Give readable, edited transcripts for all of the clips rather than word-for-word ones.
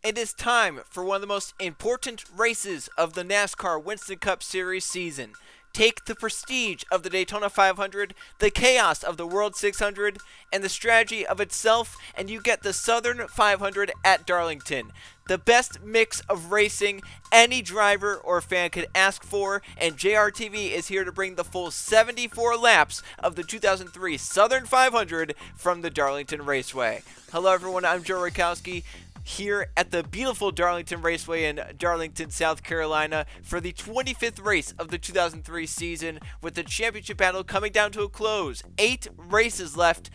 It is time for one of the most important races of the NASCAR Winston Cup Series season. Take the prestige of the Daytona 500, the chaos of the World 600, and the strategy of itself, and you get the Southern 500 at Darlington. The best mix of racing any driver or fan could ask for, and JRTV is here to bring the full 74 laps of the 2003 Southern 500 from the Darlington Raceway. Hello everyone, I'm Joe Rakowski, here at the beautiful Darlington Raceway in Darlington, South Carolina for the 25th race of the 2003 season, with the championship battle coming down to a close. 8 races left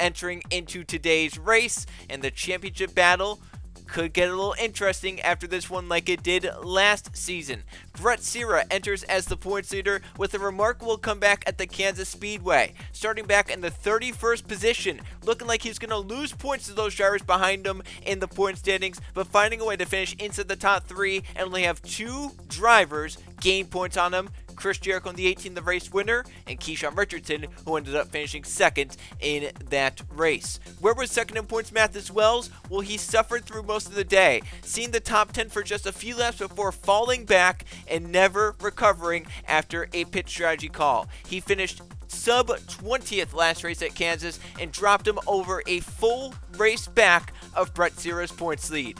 entering into today's race, and the championship battle could get a little interesting after this one like it did last season. Brett Serra enters as the points leader with a remarkable comeback at the Kansas Speedway, starting back in the 31st position, looking like he's going to lose points to those drivers behind him in the point standings, but finding a way to finish inside the top 3 and only have 2 drivers gain points on him. Chris Jericho in the 18th, the race winner, and Keyshawn Richardson, who ended up finishing second in that race. Where was second in points Mathis Wells? Well, he suffered through most of the day, seeing the top 10 for just a few laps before falling back and never recovering after a pit strategy call. He finished sub 20th last race at Kansas and dropped him over a full race back of Brett Serra's points lead.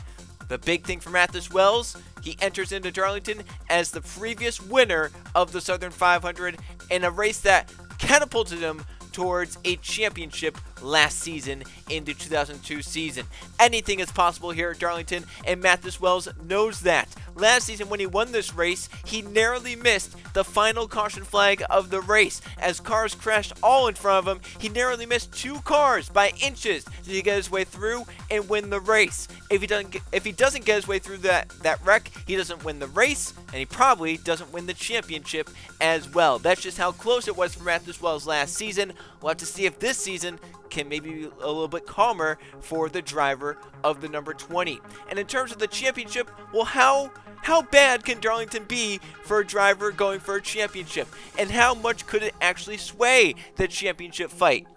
The big thing for Mathis Wells, he enters into Darlington as the previous winner of the Southern 500 in a race that catapulted him towards a championship last season in the 2002 season. Anything is possible here at Darlington, and Mathis Wells knows that. Last season when he won this race, he narrowly missed the final caution flag of the race. As cars crashed all in front of him, he narrowly missed 2 cars by inches to get his way through and win the race. If he doesn't get his way through that wreck, he doesn't win the race, and he probably doesn't win the championship as well. That's just how close it was for Mathis Wells last season. We'll have to see if this season can maybe be a little bit calmer for the driver of the number 20. And in terms of the championship, well, how bad can Darlington be for a driver going for a championship? And how much could it actually sway the championship fight?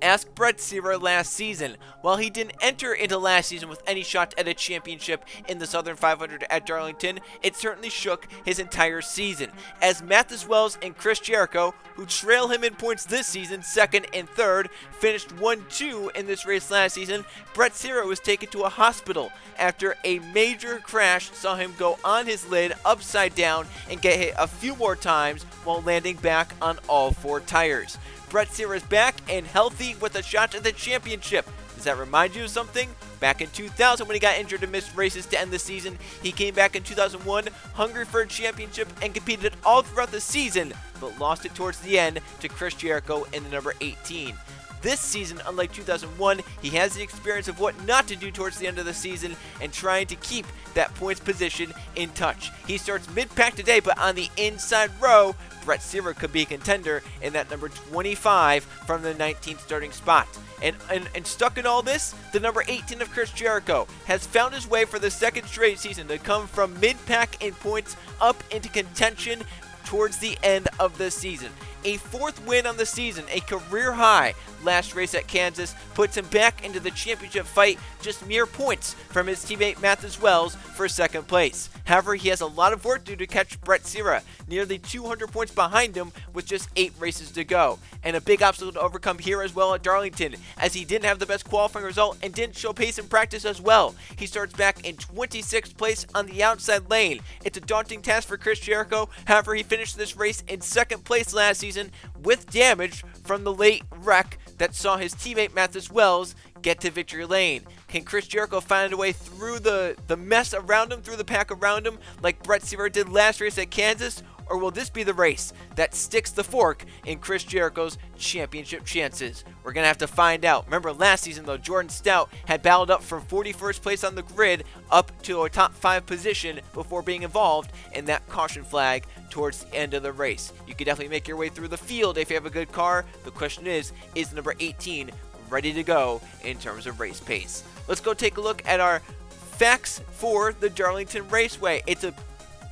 Ask Brett Serra last season. While he didn't enter into last season with any shot at a championship in the Southern 500 at Darlington, it certainly shook his entire season. As Mathis Wells and Chris Jericho, who trail him in points this season, second and third, finished 1-2 in this race last season, Brett Serra was taken to a hospital after a major crash saw him go on his lid upside down and get hit a few more times while landing back on all 4 tires. Brett Serra is back and healthy with a shot at the championship. Does that remind you of something? Back in 2000 when he got injured and missed races to end the season, he came back in 2001 hungry for a championship and competed all throughout the season, but lost it towards the end to Chris Jericho in the number 18. This season, unlike 2001, he has the experience of what not to do towards the end of the season and trying to keep that points position in touch. He starts mid-pack today, but on the inside row, Brett Serra could be a contender in that number 25 from the 19th starting spot. And stuck in all this, the number 18 of Chris Jericho has found his way for the second straight season to come from mid-pack in points up into contention towards the end of the season. A 4th win on the season, a career high. Last race at Kansas puts him back into the championship fight, just mere points from his teammate Mathis Wells for second place. However, he has a lot of work to do to catch Brett Serra, nearly 200 points behind him with just 8 races to go. And a big obstacle to overcome here as well at Darlington, as he didn't have the best qualifying result and didn't show pace in practice as well. He starts back in 26th place on the outside lane. It's a daunting task for Chris Jericho, however he finished this race in second place last season with damage from the late wreck that saw his teammate Mathis Wells get to victory lane. Can Chris Jericho find a way through the mess around him, through the pack around him, like Brett Serra did last race at Kansas? Or will this be the race that sticks the fork in Chris Jericho's championship chances? We're going to have to find out. Remember last season, though, Jordan Stout had battled up from 41st place on the grid up to a top 5 position before being involved in that caution flag towards the end of the race. You can definitely make your way through the field if you have a good car. The question is number 18 ready to go in terms of race pace? Let's go take a look at our facts for the Darlington Raceway. It's a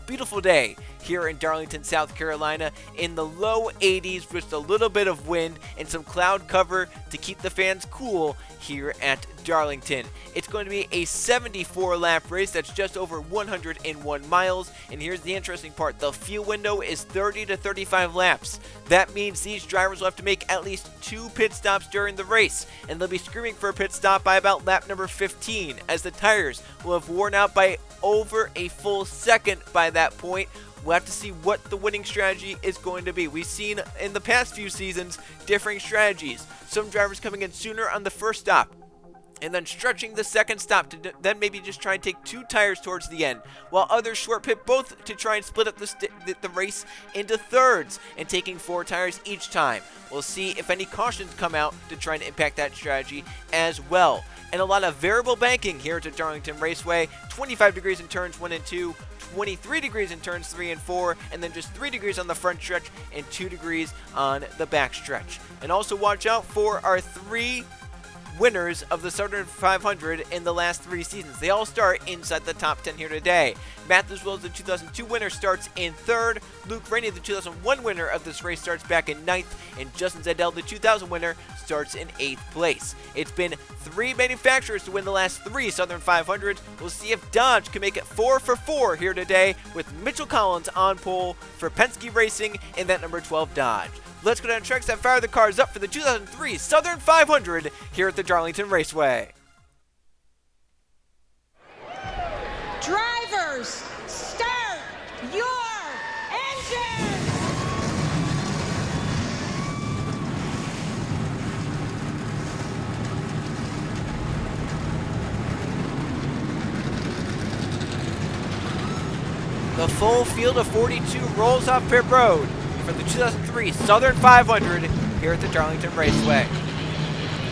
beautiful day here in Darlington, South Carolina, in the low 80s with a little bit of wind and some cloud cover to keep the fans cool here at Darlington. It's going to be a 74-lap race. That's just over 101 miles. And here's the interesting part. The fuel window is 30 to 35 laps. That means these drivers will have to make at least 2 pit stops during the race. And they'll be screaming for a pit stop by about lap number 15, as the tires will have worn out by over a full second by that point. We'll have to see what the winning strategy is going to be. We've seen in the past few seasons differing strategies. Some drivers coming in sooner on the first stop and then stretching the second stop to then maybe just try and take 2 tires towards the end, while others short pit both to try and split up the race into thirds and taking 4 tires each time. We'll see if any cautions come out to try and impact that strategy as well. And a lot of variable banking here at the Darlington Raceway. 25 degrees in turns 1 and 2, 23 degrees in turns 3 and 4, and then just 3 degrees on the front stretch and 2 degrees on the back stretch. And also watch out for our 3 winners of the Southern 500 in the last 3 seasons. They all start inside the top 10 here today. Matthews Wells, the 2002 winner, starts in 3rd. Luke Rainey, the 2001 winner of this race, starts back in 9th. And Justin Zajdel, the 2000 winner, starts in 8th place. It's been 3 manufacturers to win the last 3 Southern 500s. We'll see if Dodge can make it 4 for 4 here today, with Mitchell Collins on pole for Penske Racing in that number 12 Dodge. Let's go down to tracks that fire the cars up for the 2003 Southern 500 here at the Darlington Raceway. Drivers, start your engines! The full field of 42 rolls off pit road for the 2003 Southern 500 here at the Darlington Raceway.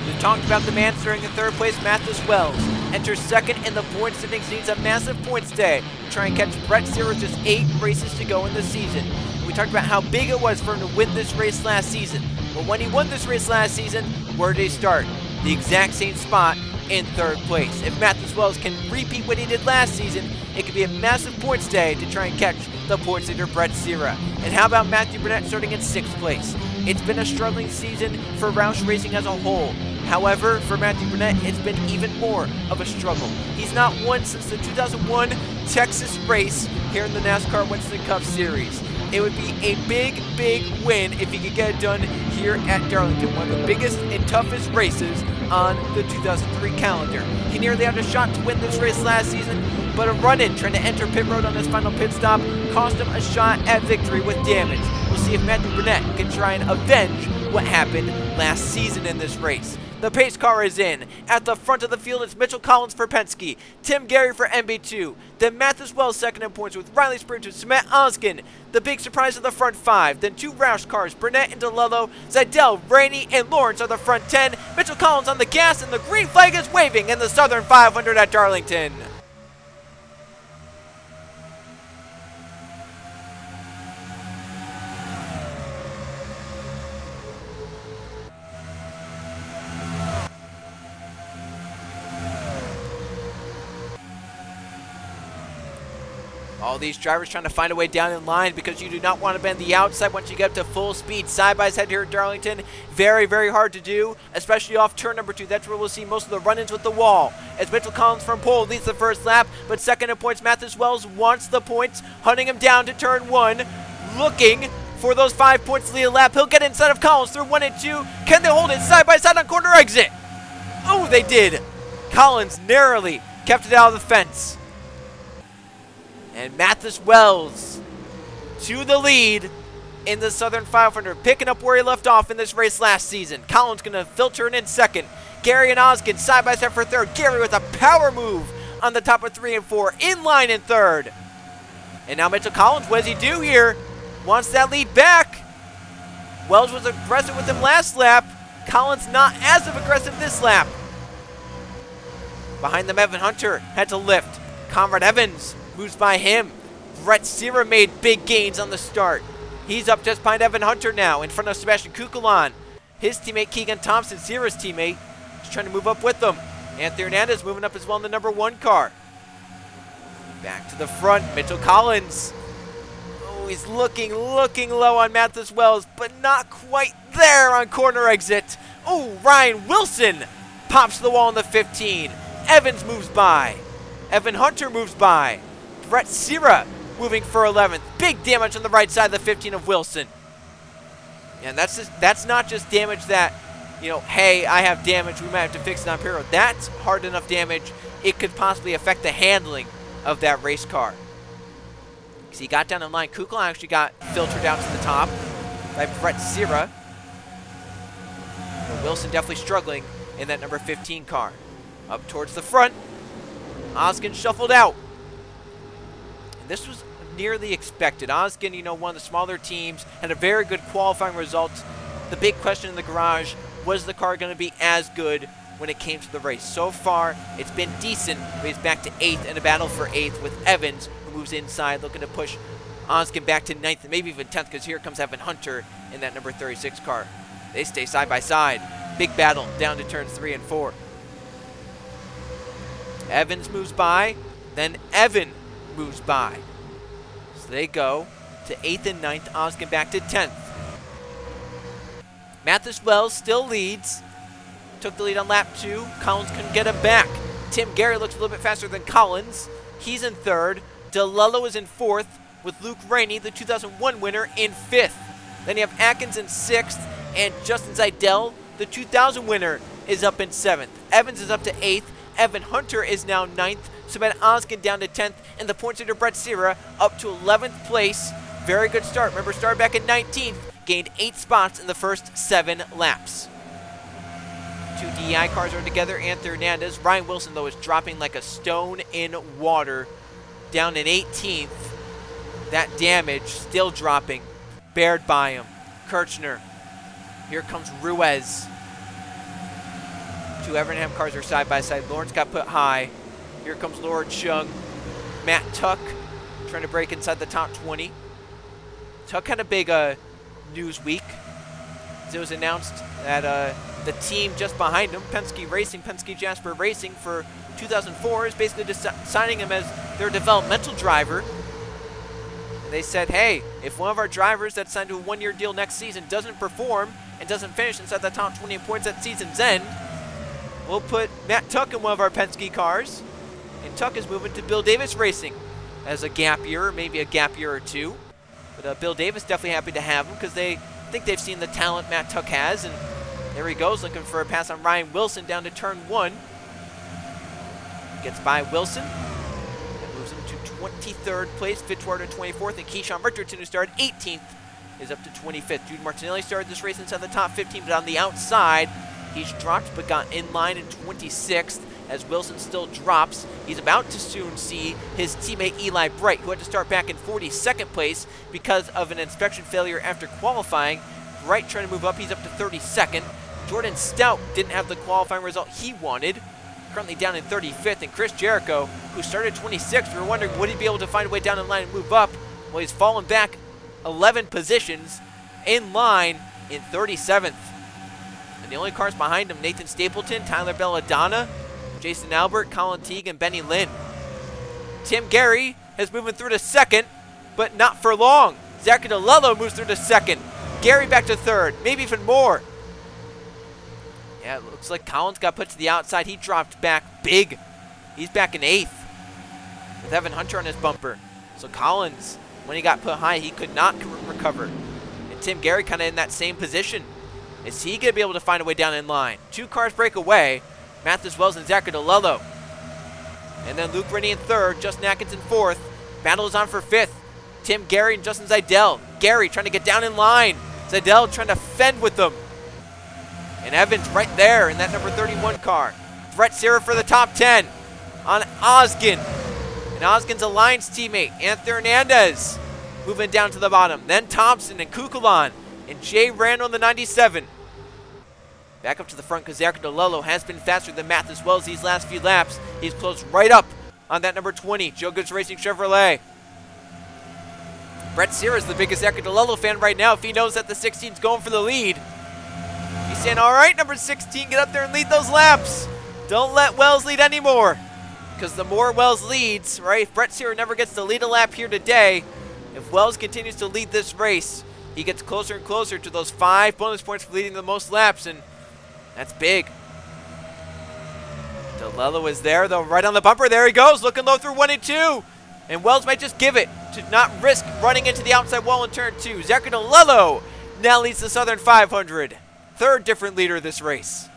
We've talked about the man starting in 3rd place, Matthews Wells. Enters 2nd in the points standings, needs a massive points day to try and catch Brett Zero, just 8 races to go in the season. We talked about how big it was for him to win this race last season. But when he won this race last season, where did he start? The exact same spot in 3rd place. If Matthews Wells can repeat what he did last season, it could be a massive points day to try and catch the points leader Brett Zero. And how about Matthew Burnett starting in 6th place? It's been a struggling season for Roush Racing as a whole. However, for Matthew Burnett, it's been even more of a struggle. He's not won since the 2001 Texas race here in the NASCAR Winston Cup Series. It would be a big, big win if he could get it done here at Darlington, one of the biggest and toughest races on the 2003 calendar. He nearly had a shot to win this race last season, but a run-in trying to enter pit road on his final pit stop cost him a shot at victory with damage. We'll see if Matthew Burnett can try and avenge what happened last season in this race. The pace car is in. At the front of the field, it's Mitchell Collins for Penske, Tim Gary for MB2, then Matthews Wells second in points with Riley Sprinter, Samet Oskin, the big surprise of the front 5, then 2 Roush cars, Burnett and DeLello, Zajdel, Rainey, and Lawrence are the front 10, Mitchell Collins on the gas, and the green flag is waving in the Southern 500 at Darlington. All these drivers trying to find a way down in line because you do not want to bend the outside once you get up to full speed side-by-side here at Darlington. Very, very hard to do, especially off turn number 2. That's where we'll see most of the run-ins with the wall. As Mitchell Collins from pole leads the first lap, but second in points, Matthews Wells wants the points, hunting him down to turn 1, looking for those 5 points to lead a lap. He'll get inside of Collins through 1 and 2. Can they hold it side-by-side on corner exit? Oh, they did. Collins narrowly kept it out of the fence. And Matthews Wells to the lead in the Southern 500, picking up where he left off in this race last season. Collins going to filter in second. Gary and Oskin side by side for third. Gary with a power move on the top of 3 and 4, in line in third. And now Mitchell Collins, what does he do here? Wants that lead back. Wells was aggressive with him last lap. Collins not as aggressive this lap. Behind them, Evan Hunter had to lift. Conrad Evans moves by him. Brett Zero made big gains on the start. He's up just behind Evan Hunter now, in front of Sebastian Kukulon. His teammate Keegan Thompson, Zero's teammate, is trying to move up with them. Anthony Hernandez moving up as well in the number 1 car. Back to the front, Mitchell Collins. Oh, he's looking low on Mathis Wells, but not quite there on corner exit. Oh, Ryan Wilson pops the wall in the 15. Evans moves by. Evan Hunter moves by. Brett Sierra moving for 11th. Big damage on the right side of the 15 of Wilson. And that's not just damage that, hey, I have damage, we might have to fix it on payroll. That's hard enough damage, it could possibly affect the handling of that race car. Because he got down in line. Kukla actually got filtered out to the top by Brett Sierra. But Wilson definitely struggling in that number 15 car. Up towards the front. Oskin shuffled out. And this was nearly expected. Oskin, one of the smaller teams, had a very good qualifying result. The big question in the garage, was the car going to be as good when it came to the race? So far, it's been decent, but he's back to 8th in a battle for 8th with Evans, who moves inside, looking to push Oskin back to 9th and maybe even 10th, because here comes Evan Hunter in that number 36 car. They stay side by side. Big battle down to turns 3 and 4. Evans moves by, then Evan moves by. So they go to 8th and 9th, Oskin back to 10th. Mathis Wells still leads. Took the lead on lap 2. Collins couldn't get him back. Tim Gary looks a little bit faster than Collins. He's in 3rd. DeLello is in 4th, with Luke Rainey, the 2001 winner, in 5th. Then you have Atkins in 6th, and Justin Zeidel, the 2000 winner, is up in 7th. Evans is up to 8th. Evan Hunter is now 9th. Sabet Oskin down to 10th, and the points leader Brett Sierra up to 11th place. Very good start. Remember, started back in 19th. Gained 8 spots in the first 7 laps. 2 DEI cars are together. Anthony Hernandez. Ryan Wilson, though, is dropping like a stone in water. Down in 18th. That damage still dropping. Bared by him. Kirchner. Here comes Ruiz. 2 Evernham cars are side by side. Lawrence got put high. Here comes Laura Chung. Matt Tuck trying to break inside the top 20. Tuck had a big news week. It was announced that the team just behind him, Penske Jasper Racing for 2004, is basically just signing him as their developmental driver. And they said, hey, if one of our drivers that's signed to a 1-year deal next season doesn't perform and doesn't finish inside the top 20 in points at season's end, we'll put Matt Tuck in one of our Penske cars. And Tuck is moving to Bill Davis Racing as a gap year, or maybe a gap year or 2. But Bill Davis definitely happy to have him, because they think they've seen the talent Matt Tuck has. And there he goes, looking for a pass on Ryan Wilson down to turn 1. Gets by Wilson. And moves him to 23rd place. Fitzwater 24th. And Keyshawn Richardson, who started 18th, is up to 25th. Jude Martinelli started this race inside the top 15, but on the outside, he's dropped but got in line in 26th. As Wilson still drops, he's about to soon see his teammate Eli Bright, who had to start back in 42nd place because of an inspection failure after qualifying. Bright trying to move up, he's up to 32nd. Jordan Stout didn't have the qualifying result he wanted, currently down in 35th. And Chris Jericho, who started 26th, we were wondering, would he be able to find a way down in line and move up? Well, he's fallen back 11 positions in line in 37th. And the only cars behind him, Nathan Stapleton, Tyler Belladonna, Jason Albert, Colin Teague, and Benny Lynn. Tim Gary has moved through to 2nd, but not for long. Zachary DeLello moves through to 2nd. Gary back to 3rd, maybe even more. Yeah, it looks like Collins got put to the outside. He dropped back big. He's back in 8th with Evan Hunter on his bumper. So Collins, when he got put high, he could not recover. And Tim Gary kind of in that same position. Is he going to be able to find a way down in line? 2 cars break away. Mathis Wells and Zachary DeLello. And then Luke Rennie in 3rd, Justin Atkins in 4th. Battle is on for 5th. Tim Gary and Justin Zeidel. Gary trying to get down in line. Zeidel trying to fend with them. And Evans right there in that number 31 car. Brett Sierra for the top 10 on Oskin. And Oskin's Alliance teammate, Anthony Hernandez, moving down to the bottom. Then Thompson and Kukulan and Jay Randall in the 97. Back up to the front because Zachary DeLello has been faster than Mathis Wells these last few laps. He's closed right up on that number 20, Joe Goods Racing Chevrolet. Brett Sierra is the biggest Zachary DeLello fan right now if he knows that the 16's going for the lead. He's saying, all right, number 16, get up there and lead those laps. Don't let Wells lead anymore. Because the more Wells leads, right, if Brett Sierra never gets to lead a lap here today, If Wells continues to lead this race, he gets closer and closer to those 5 bonus points for leading the most laps, and that's big. DeLello is there, though, right on the bumper. There he goes, looking low through 1 and 2. And Wells might just give it to not risk running into the outside wall in turn 2. Zachary DeLello now leads the Southern 500. Third different leader of this race.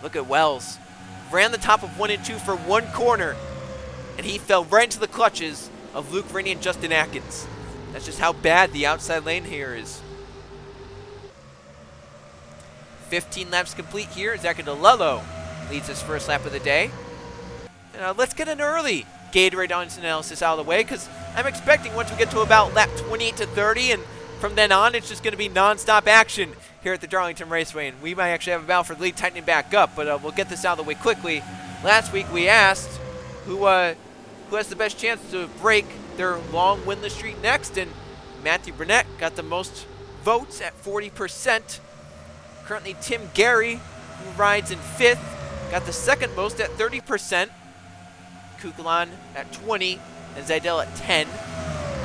Look at Wells. Ran the top of 1 and 2 for 1 corner, and he fell right into the clutches of Luke Rainey and Justin Atkins. That's just how bad the outside lane here is. 15 laps complete here. Zachary DeLello leads his first lap of the day. Let's get an early Gatorade audience analysis out of the way, because I'm expecting once we get to about lap 28 to 30, and from then on, it's just going to be non-stop action here at the Darlington Raceway, and we might actually have a battle for the lead tightening back up, but we'll get this out of the way quickly. Last week, we asked who has the best chance to break their long winless streak next, and Matthew Burnett got the most votes at 40%. Currently, Tim Gary, who rides in 5th, got the second most at 30%. Kukulon at 20, and Zaydel at 10.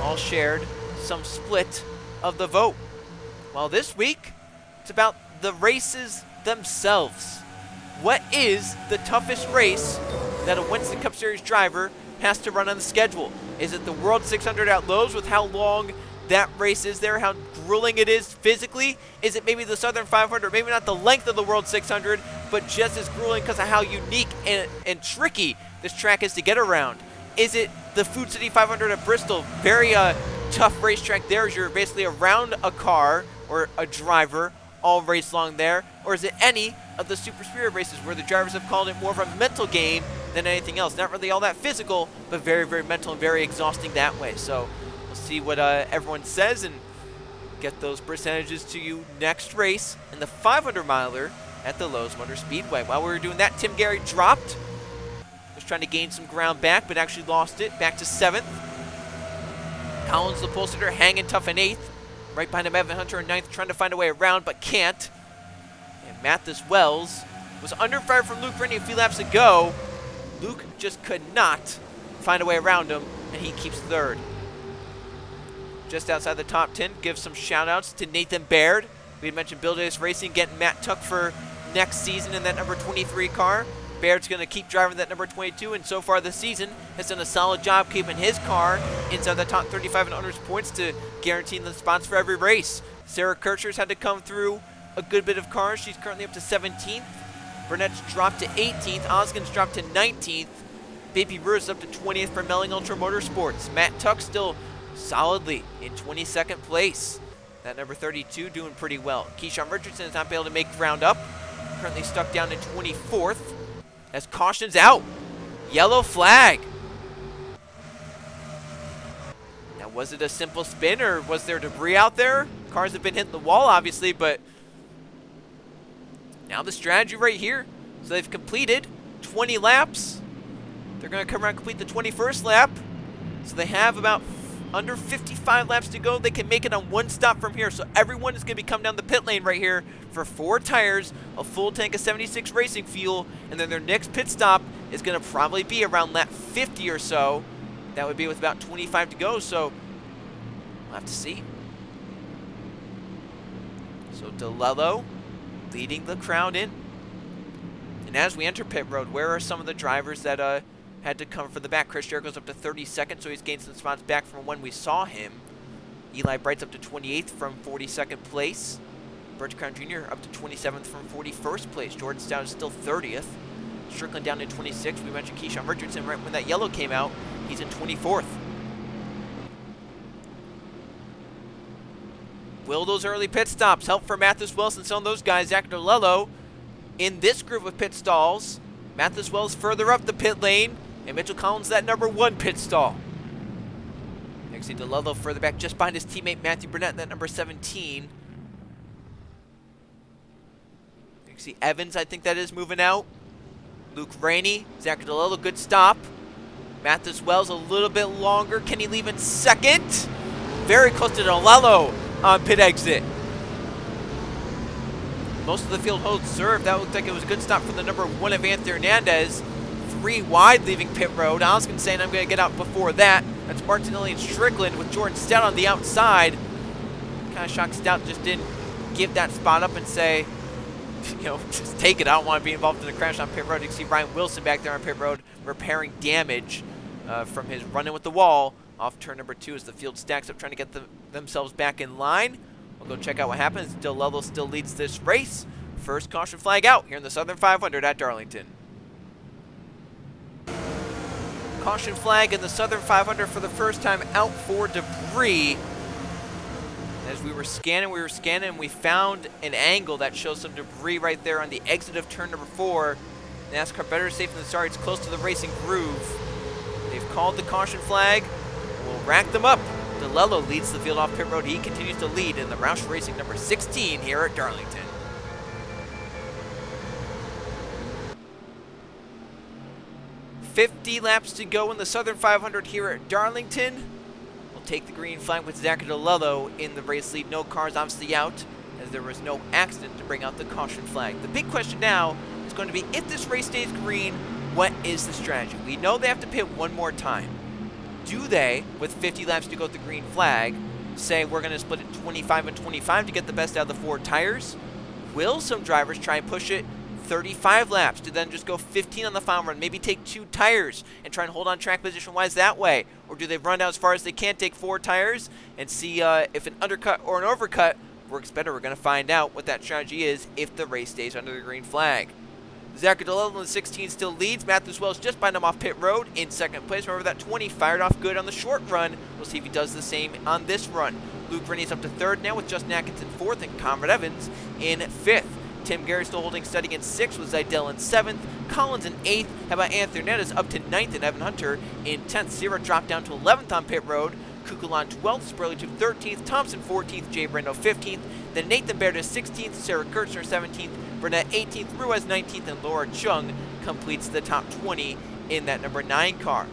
All shared some split of the vote. Well, this week, it's about the races themselves. What is the toughest race that a Winston Cup Series driver has to run on the schedule? Is it the World 600 at Lowe's with how long that race is there, how grueling it is physically? Is it maybe the Southern 500, maybe not the length of the World 600, but just as grueling because of how unique and tricky this track is to get around? Is it the Food City 500 at Bristol? Very tough racetrack there, as you're basically around a car or a driver all race long there. Or is it any of the Super Spirit races where the drivers have called it more of a mental game than anything else? Not really all that physical, but very, very mental and very exhausting that way. So we'll see what everyone says and get those percentages to you next race in the 500 miler at the Lowe's Motor Speedway. While we were doing that, Tim Gary dropped. Was trying to gain some ground back, but actually lost it. Back to 7th. Collins, the pole sitter, hanging tough in 8th. Right behind him, Evan Hunter in 9th, trying to find a way around, but can't. And Mathis Wells was under fire from Luke Rainey a few laps ago. Luke just could not find a way around him, and he keeps 3rd. Just outside the top 10, give some shout-outs to Nathan Baird. We had mentioned Bill Davis Racing getting Matt Tuck for next season in that number 23 car. Baird's going to keep driving that number 22, and so far this season has done a solid job keeping his car inside the top 35 in owners' points to guaranteeing the spots for every race. Sarah Kircher's had to come through a good bit of cars. She's currently up to 17th. Burnett's dropped to 18th. Oskin's dropped to 19th. Baby Brewer's up to 20th for Melling Ultra Motorsports. Matt Tuck still solidly in 22nd place. That number 32 doing pretty well. Keyshawn Richardson has not been able to make ground up. Currently stuck down in 24th. As caution's out. Yellow flag. Now, was it a simple spin or was there debris out there? Cars have been hitting the wall, obviously, but now the strategy right here. So they've completed 20 laps. They're going to come around and complete the 21st lap. So they have about under 55 laps to go. They can make it on 1 stop from here. So everyone is going to be coming down the pit lane right here for 4 tires, a full tank of 76 racing fuel, and then their next pit stop is going to probably be around lap 50 or so. That would be with about 25 to go, so we'll have to see. So DeLello leading the crowd in. And as we enter pit road, where are some of the drivers that had to come for the back? Chris Jericho's up to 32nd, so he's gained some spots back from when we saw him. Eli Bright's up to 28th from 42nd place. Birch Crown Jr. up to 27th from 41st place. Jordan Stout is still 30th. Strickland down to 26th. We mentioned Keyshawn Richardson right when that yellow came out. He's in 24th. Will those early pit stops help for Mathis Wells and some of those guys? Zach DeLello in this group of pit stalls. Mathis Wells further up the pit lane. And Mitchell Collins that number 1 pit stall. You can see DeLello further back just behind his teammate Matthew Burnett in that number 17. You can see Evans, I think that is, moving out. Luke Rainey, Zach DeLello, good stop. Mathis Wells a little bit longer. Can he leave in 2nd? Very close to DeLello on pit exit. Most of the field holds served. That looked like it was a good stop for the number 1 of Anthony Hernandez. 3 wide leaving pit road. Oskin saying I'm going to get out before that. That's Martinelli and Strickland with Jordan Stout on the outside. Kind of shocked Stout just didn't give that spot up and say, you know, just take it. I don't want to be involved in the crash on pit road. You can see Ryan Wilson back there on pit road repairing damage from his run-in with the wall off turn number 2 as the field stacks up trying to get themselves back in line. We'll go check out what happens. DeLello still leads this race. First caution flag out here in the Southern 500 at Darlington. Caution flag in the Southern 500 for the first time out for debris. As we were scanning, and we found an angle that shows some debris right there on the exit of turn number 4. NASCAR better safe than sorry. It's close to the racing groove. They've called the caution flag. We'll rack them up. DeLello leads the field off pit road. He continues to lead in the Roush Racing number 16 here at Darlington. "50 laps to go in the Southern 500 here at Darlington. We'll take the green flag with Zachary DeLello in the race lead. No cars obviously out, as there was no accident to bring out the caution flag. The big question now is going to be, if this race stays green, what is the strategy? We know they have to pit one more time. Do they, with 50 laps to go with the green flag, say we're going to split it 25 and 25 to get the best out of the 4 tires? Will some drivers try and push it 35 laps to then just go 15 on the final run, maybe take 2 tires and try and hold on track position-wise that way? Or do they run out as far as they can, take 4 tires, and see if an undercut or an overcut works better? We're going to find out what that strategy is if the race stays under the green flag. Zachary DeLello in the 16 still leads. Matthew Wells just behind him off pit road in second place. Remember, that 20 fired off good on the short run. We'll see if he does the same on this run. Luke Rennie's up to 3rd now with Justin Atkinson 4th and Conrad Evans in 5th. Tim Gary still holding steady in 6th with Zidell in 7th. Collins in 8th. How about Anthony Hernandez up to 9th and Evan Hunter in 10th. Sierra dropped down to 11th on pit road. Kukulon 12th, Spurley to 13th, Thompson 14th, Jay Brando 15th, then Nathan Baird is 16th, Sarah Kirchner 17th, Burnett 18th, Ruiz 19th, and Laura Chung completes the top 20 in that number 9 car.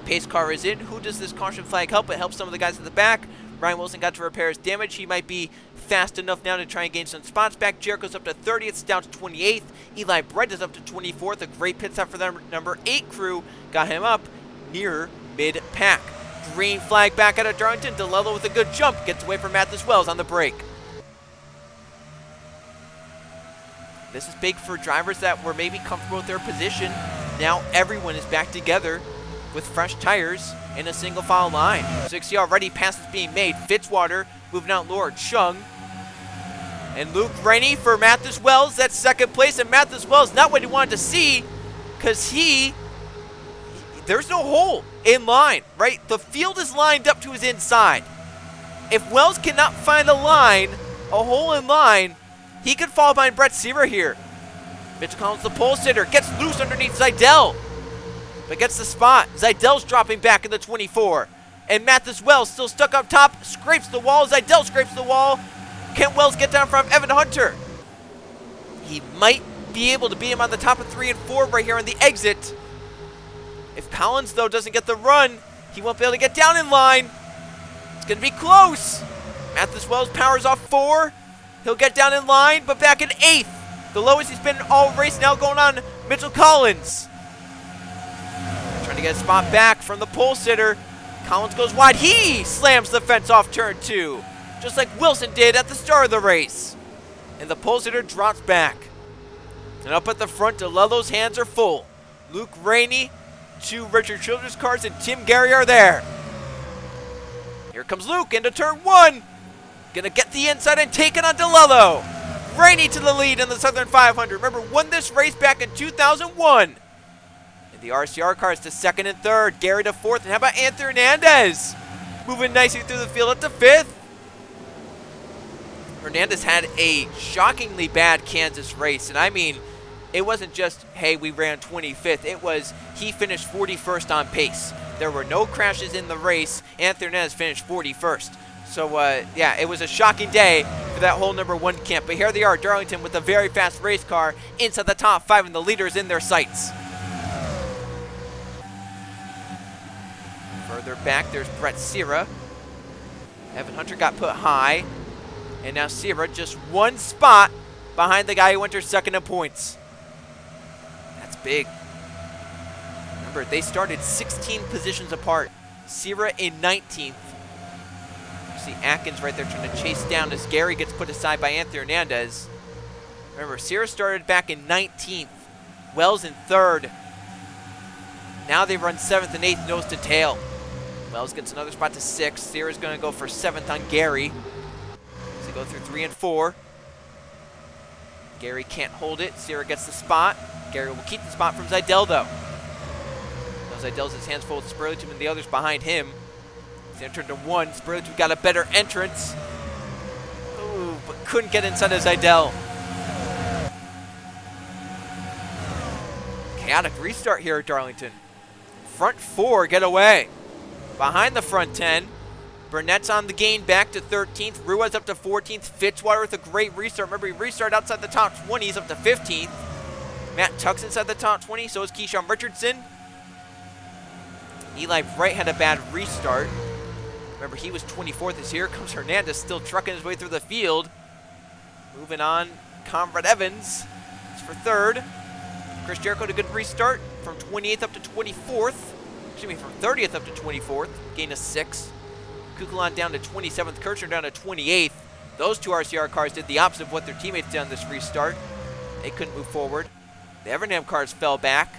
Pace car is in. Who does this caution flag help? It helps some of the guys at the back. Ryan Wilson got to repair his damage. He might be fast enough now to try and gain some spots back. Jericho's up to 30th, down to 28th. Eli Brett is up to 24th. A great pit stop for the number 8 crew. Got him up near mid-pack. Green flag back out of Darlington. DeLello with a good jump. Gets away from Mathis Wells on the break. This is big for drivers that were maybe comfortable with their position. Now everyone is back together with fresh tires in a single file line. So you can see already passes being made. Fitzwater moving out Laura Chung. And Luke Rennie for Mathis Wells. That's 2nd place. And Mathis Wells, not what he wanted to see, because there's no hole in line, right? The field is lined up to his inside. If Wells cannot find a line, a hole in line, he could fall behind Brett Sierra here. Mitchell Collins, the pole sitter, gets loose underneath Zidell, but gets the spot. Zidell's dropping back in the 24. And Mathis Wells still stuck up top, scrapes the wall. Zidell scrapes the wall. Can Wells get down from Evan Hunter? He might be able to beat him on the top of 3 and 4 right here on the exit. If Collins, though, doesn't get the run, he won't be able to get down in line. It's going to be close. Mathis Wells powers off 4. He'll get down in line, but back in 8th. The lowest he's been all race now going on Mitchell Collins. Trying to get a spot back from the pole sitter. Collins goes wide. He slams the fence off turn 2, just like Wilson did at the start of the race. And the pole sitter drops back. And up at the front, DeLello's hands are full. Luke Rennie, 2 Richard Childress cars, and Tim Gary are there. Here comes Luke into turn 1. Gonna get the inside and take it on DeLello. Rennie to the lead in the Southern 500. Remember, won this race back in 2001. And the RCR cars to 2nd and 3rd. Gary to 4th. And how about Anthony Hernandez? Moving nicely through the field up to 5th. Hernandez had a shockingly bad Kansas race. And I mean, it wasn't just, hey, we ran 25th. It was, he finished 41st on pace. There were no crashes in the race. Anthony Hernandez finished 41st. So, yeah, it was a shocking day for that whole number 1 camp. But here they are, Darlington, with a very fast race car inside the top 5 and the leaders in their sights. Further back, there's Brett Sierra. Evan Hunter got put high. And now Sierra just 1 spot behind the guy who enters 2nd in points. That's big. Remember, they started 16 positions apart. Sierra in 19th. You see Atkins right there trying to chase down as Gary gets put aside by Anthony Hernandez. Remember, Sierra started back in 19th. Wells in 3rd. Now they run 7th and 8th nose to tail. Wells gets another spot to 6th. Sierra's going to go for 7th on Gary. So they go through 3 and 4. Gary can't hold it. Sierra gets the spot. Gary will keep the spot from Zidell, though. Now Zidell's his hands full with Spurlitube and the others behind him. He's entered to 1. Spurlitube got a better entrance. Ooh, but couldn't get inside of Zidell. Chaotic restart here at Darlington. Front 4 get away. Behind the front 10. Burnett's on the gain back to 13th. Ruiz up to 14th. Fitzwater with a great restart. Remember, he restarted outside the top 20. He's up to 15th. Matt Tuck's inside the top 20. So is Keyshawn Richardson. Eli Bright had a bad restart. Remember, he was 24th this year. Comes Hernandez still trucking his way through the field. Moving on, Conrad Evans is for 3rd. Chris Jericho had a good restart from 28th up to 24th. Excuse me, from 30th up to 24th. Gain of 6. Kukulon down to 27th. Kirchner down to 28th. Those two RCR cars did the opposite of what their teammates did on this restart. They couldn't move forward. The Evernham cars fell back.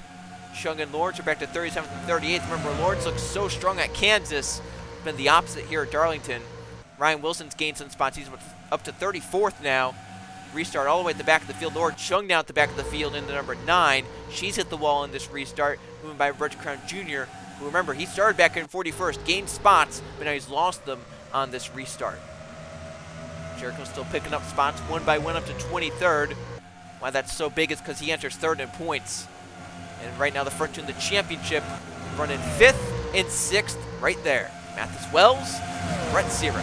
Shung and Lawrence are back to 37th and 38th. Remember, Lawrence looks so strong at Kansas. It's been the opposite here at Darlington. Ryan Wilson's gained some spots. He's up to 34th now. Restart all the way at the back of the field. Laura Chung now at the back of the field into number 9. She's hit the wall in this restart, moving by Reggie Crown Jr., who, remember, he started back in 41st, gained spots, but now he's lost them on this restart. Jericho's still picking up spots one by one up to 23rd. Why that's so big is because he enters 3rd in points. And right now the front two in the championship running 5th and 6th right there. Mathis Wells, Brett Sierra,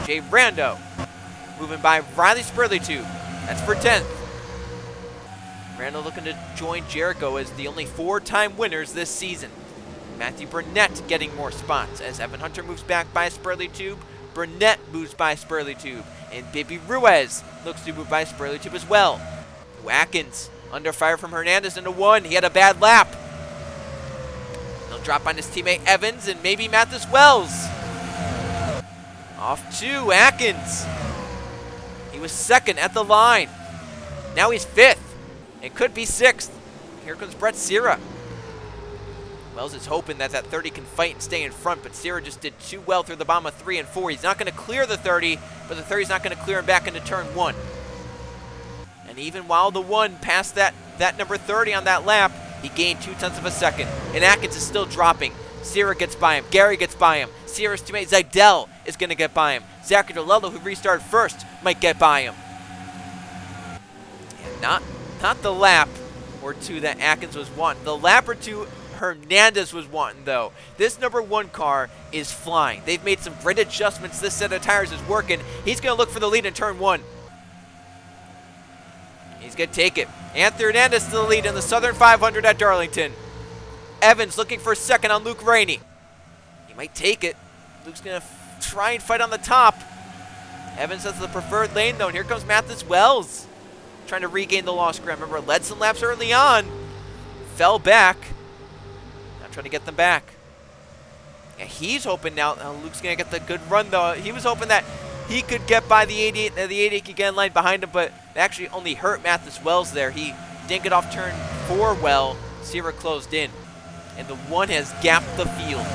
Jay Brando, moving by Riley Spurlitube. That's for 10th. Randall looking to join Jericho as the only 4-time winners this season. Matthew Burnett getting more spots as Evan Hunter moves back by Spurlitube. Burnett moves by Spurlitube. And Baby Ruiz looks to move by Spurlitube as well. Watkins under fire from Hernandez into 1. He had a bad lap. He'll drop on his teammate Evans and maybe Mathis Wells. Off to Atkins. He was 2nd at the line. Now he's 5th. It could be 6th. Here comes Brett Sierra. Wells is hoping that 30 can fight and stay in front, but Sierra just did too well through the bomb of 3 and 4. He's not going to clear the 30, but the 30's not going to clear him back into turn 1. And even while the 1 passed that number 30 on that lap, he gained 0.2 of a second. And Atkins is still dropping. Sierra gets by him. Gary gets by him. Sierra's teammate Zidell is going to get by him. Zachary DeLello, who restarted first, might get by him. And not the lap or 2 that Atkins was wanting. The lap or 2 Hernandez was wanting, though. This number 1 car is flying. They've made some great adjustments. This set of tires is working. He's going to look for the lead in turn 1. He's going to take it. Anthony Hernandez to the lead in the Southern 500 at Darlington. Evans looking for 2nd on Luke Rainey. He might take it. Luke's going to try and fight on the top. Evans has the preferred lane, though, and here comes Mathis Wells trying to regain the lost ground. Remember, led some laps early on. Fell back. Now trying to get them back. Yeah, he's hoping now. Luke's going to get the good run, though. He was hoping that he could get by the 88, the 88 could get in line behind him, but it actually only hurt Mathis Wells there. He didn't get off turn 4 well. Sierra closed in, and the 1 has gapped the field.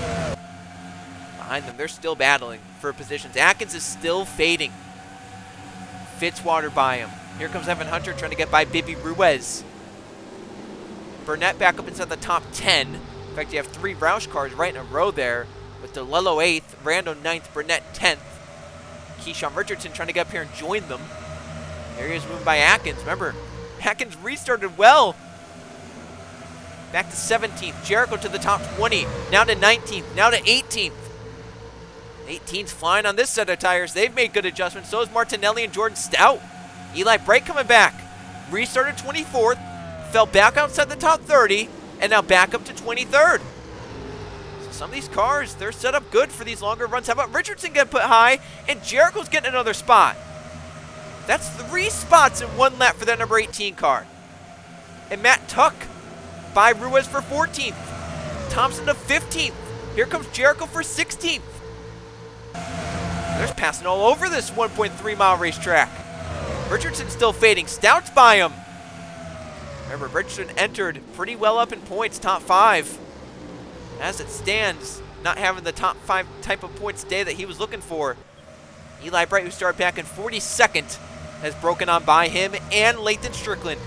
Behind them, they're still battling for positions. Atkins is still fading. Fitzwater by him. Here comes Evan Hunter trying to get by Baby Ruiz. Burnett back up inside the top 10. In fact, you have 3 Roush cars right in a row there, with DeLello 8th, Rando 9th, Burnett 10th. Keyshawn Richardson trying to get up here and join them. There he is, moved by Atkins. Remember, Atkins restarted well. Back to 17th. Jericho to the top 20. Now to 19th. Now to 18th. 18's flying on this set of tires. They've made good adjustments. So is Martinelli and Jordan Stout. Eli Bright coming back. Restarted 24th. Fell back outside the top 30. And now back up to 23rd. So some of these cars, they're set up good for these longer runs. How about Richardson getting put high? And Jericho's getting another spot. That's 3 spots in 1 lap for that number 18 car. And Matt Tuck by Ruiz for 14th. Thompson to 15th. Here comes Jericho for 16th. There's passing all over this 1.3-mile racetrack. Richardson's still fading. Stout's by him. Remember, Richardson entered pretty well up in points, top 5. As it stands, not having the top 5 type of points day that he was looking for. Eli Bright, who started back in 42nd, has broken on by him and Lathan Strickland.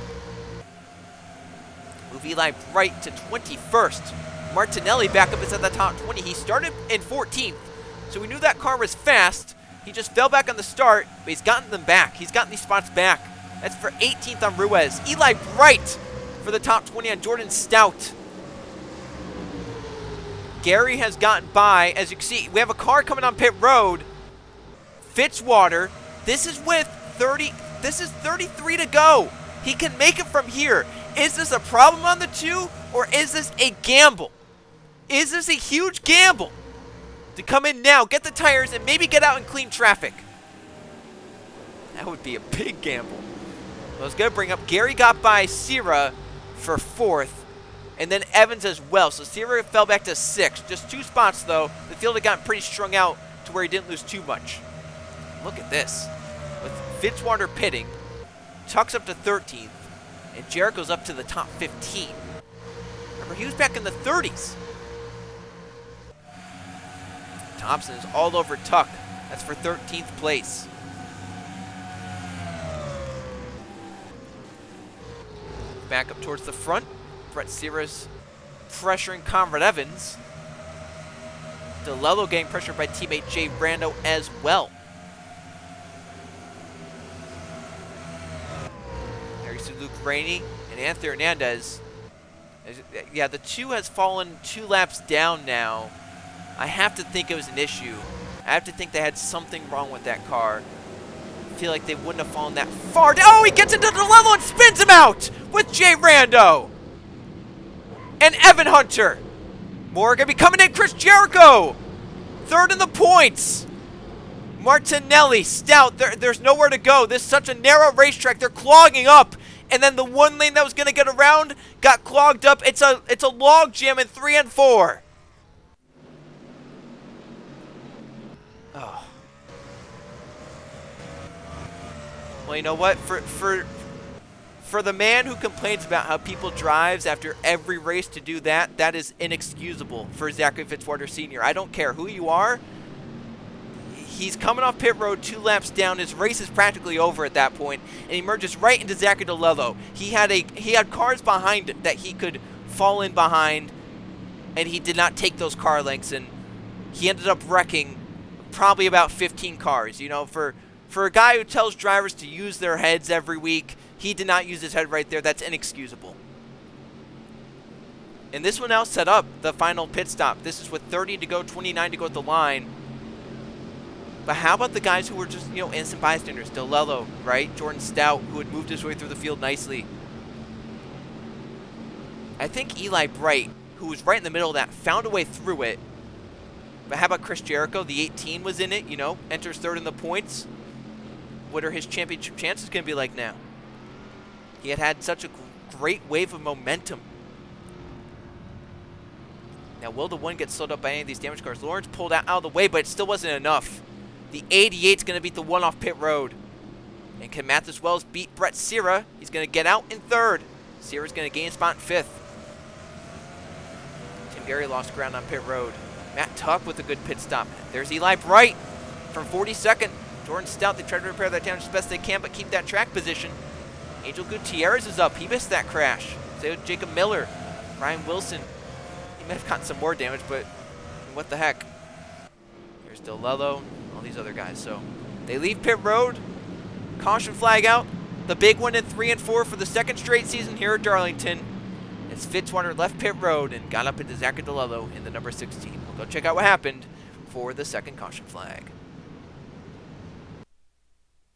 Move Eli Bright to 21st. Martinelli back up inside the top 20. He started in 14th, so we knew that car was fast. He just fell back on the start, but he's gotten them back. He's gotten these spots back. That's for 18th on Ruiz. Eli Bright for the top 20 on Jordan Stout. Gary has gotten by. As you can see, we have a car coming on pit road. Fitzwater. This is with 33 to go. He can make it from here. Is this a problem on the 2, or is this a gamble? Is this a huge gamble to come in now, get the tires, and maybe get out and clean traffic? That would be a big gamble. I was going to bring up Gary got by Sierra for 4th, and then Evans as well. So Sierra fell back to 6th. Just 2 spots, though. The field had gotten pretty strung out to where he didn't lose too much. Look at this. With Fitzwater pitting, Tuck's up to 13th, and Jericho's up to the top 15. Remember, he was back in the 30s. Thompson is all over Tuck. That's for 13th place. Back up towards the front. Brett Sierra's pressuring Conrad Evans. DeLello getting pressured by teammate Jay Brando as well. There you see Luke Rainey and Anthony Hernandez. Yeah, the 2 has fallen 2 laps down now. I have to think it was an issue. I have to think they had something wrong with that car. I feel like they wouldn't have fallen that far. Oh, he gets into the level and spins him out with Jay Rando. And Evan Hunter. More going to be coming in. Chris Jericho. 3rd in the points. Martinelli, Stout. There's nowhere to go. This is such a narrow racetrack. They're clogging up. And then the 1 lane that was going to get around got clogged up. It's a log jam in 3 and 4. Oh. Well, you know what? For the man who complains about how people drives after every race to do that, that is inexcusable for Zachary Fitzwater Sr. I don't care who you are. He's coming off pit road 2 laps down. His race is practically over at that point, and he merges right into Zachary DeLello. He had cars behind him that he could fall in behind, and he did not take those car lengths, and he ended up wrecking probably about 15 cars. You know, for a guy who tells drivers to use their heads every week, he did not use his head right there. That's inexcusable. And this will now set up the final pit stop. This is with 30 to go, 29 to go at the line. But how about the guys who were just, you know, innocent bystanders? DeLello, right? Jordan Stout, who had moved his way through the field nicely. I think Eli Bright, who was right in the middle of that, found a way through it. But how about Chris Jericho? The 18 was in it, you know, enters 3rd in the points. What are his championship chances going to be like now? He had such a great wave of momentum. Now, will the 1 get slowed up by any of these damaged cars? Lawrence pulled out of the way, but it still wasn't enough. The 88's going to beat the 1 off pit road. And can Mathis Wells beat Brett Sierra? He's going to get out in 3rd. Sierra's going to gain a spot in 5th. Tim Gary lost ground on pit road. Matt Tuck with a good pit stop. There's Eli Bright from 42nd. Jordan Stout, they tried to repair that damage as best they can, but keep that track position. Angel Gutierrez is up. He missed that crash. So Jacob Miller, Ryan Wilson. He might have gotten some more damage, but what the heck. There's DeLello, all these other guys. So they leave pit road. Caution flag out. The big one in 3 and 4 for the 2nd straight season here at Darlington. As Fitzwater left pit road and got up into Zachary DeLello in the number 16. We'll go check out what happened for the 2nd caution flag.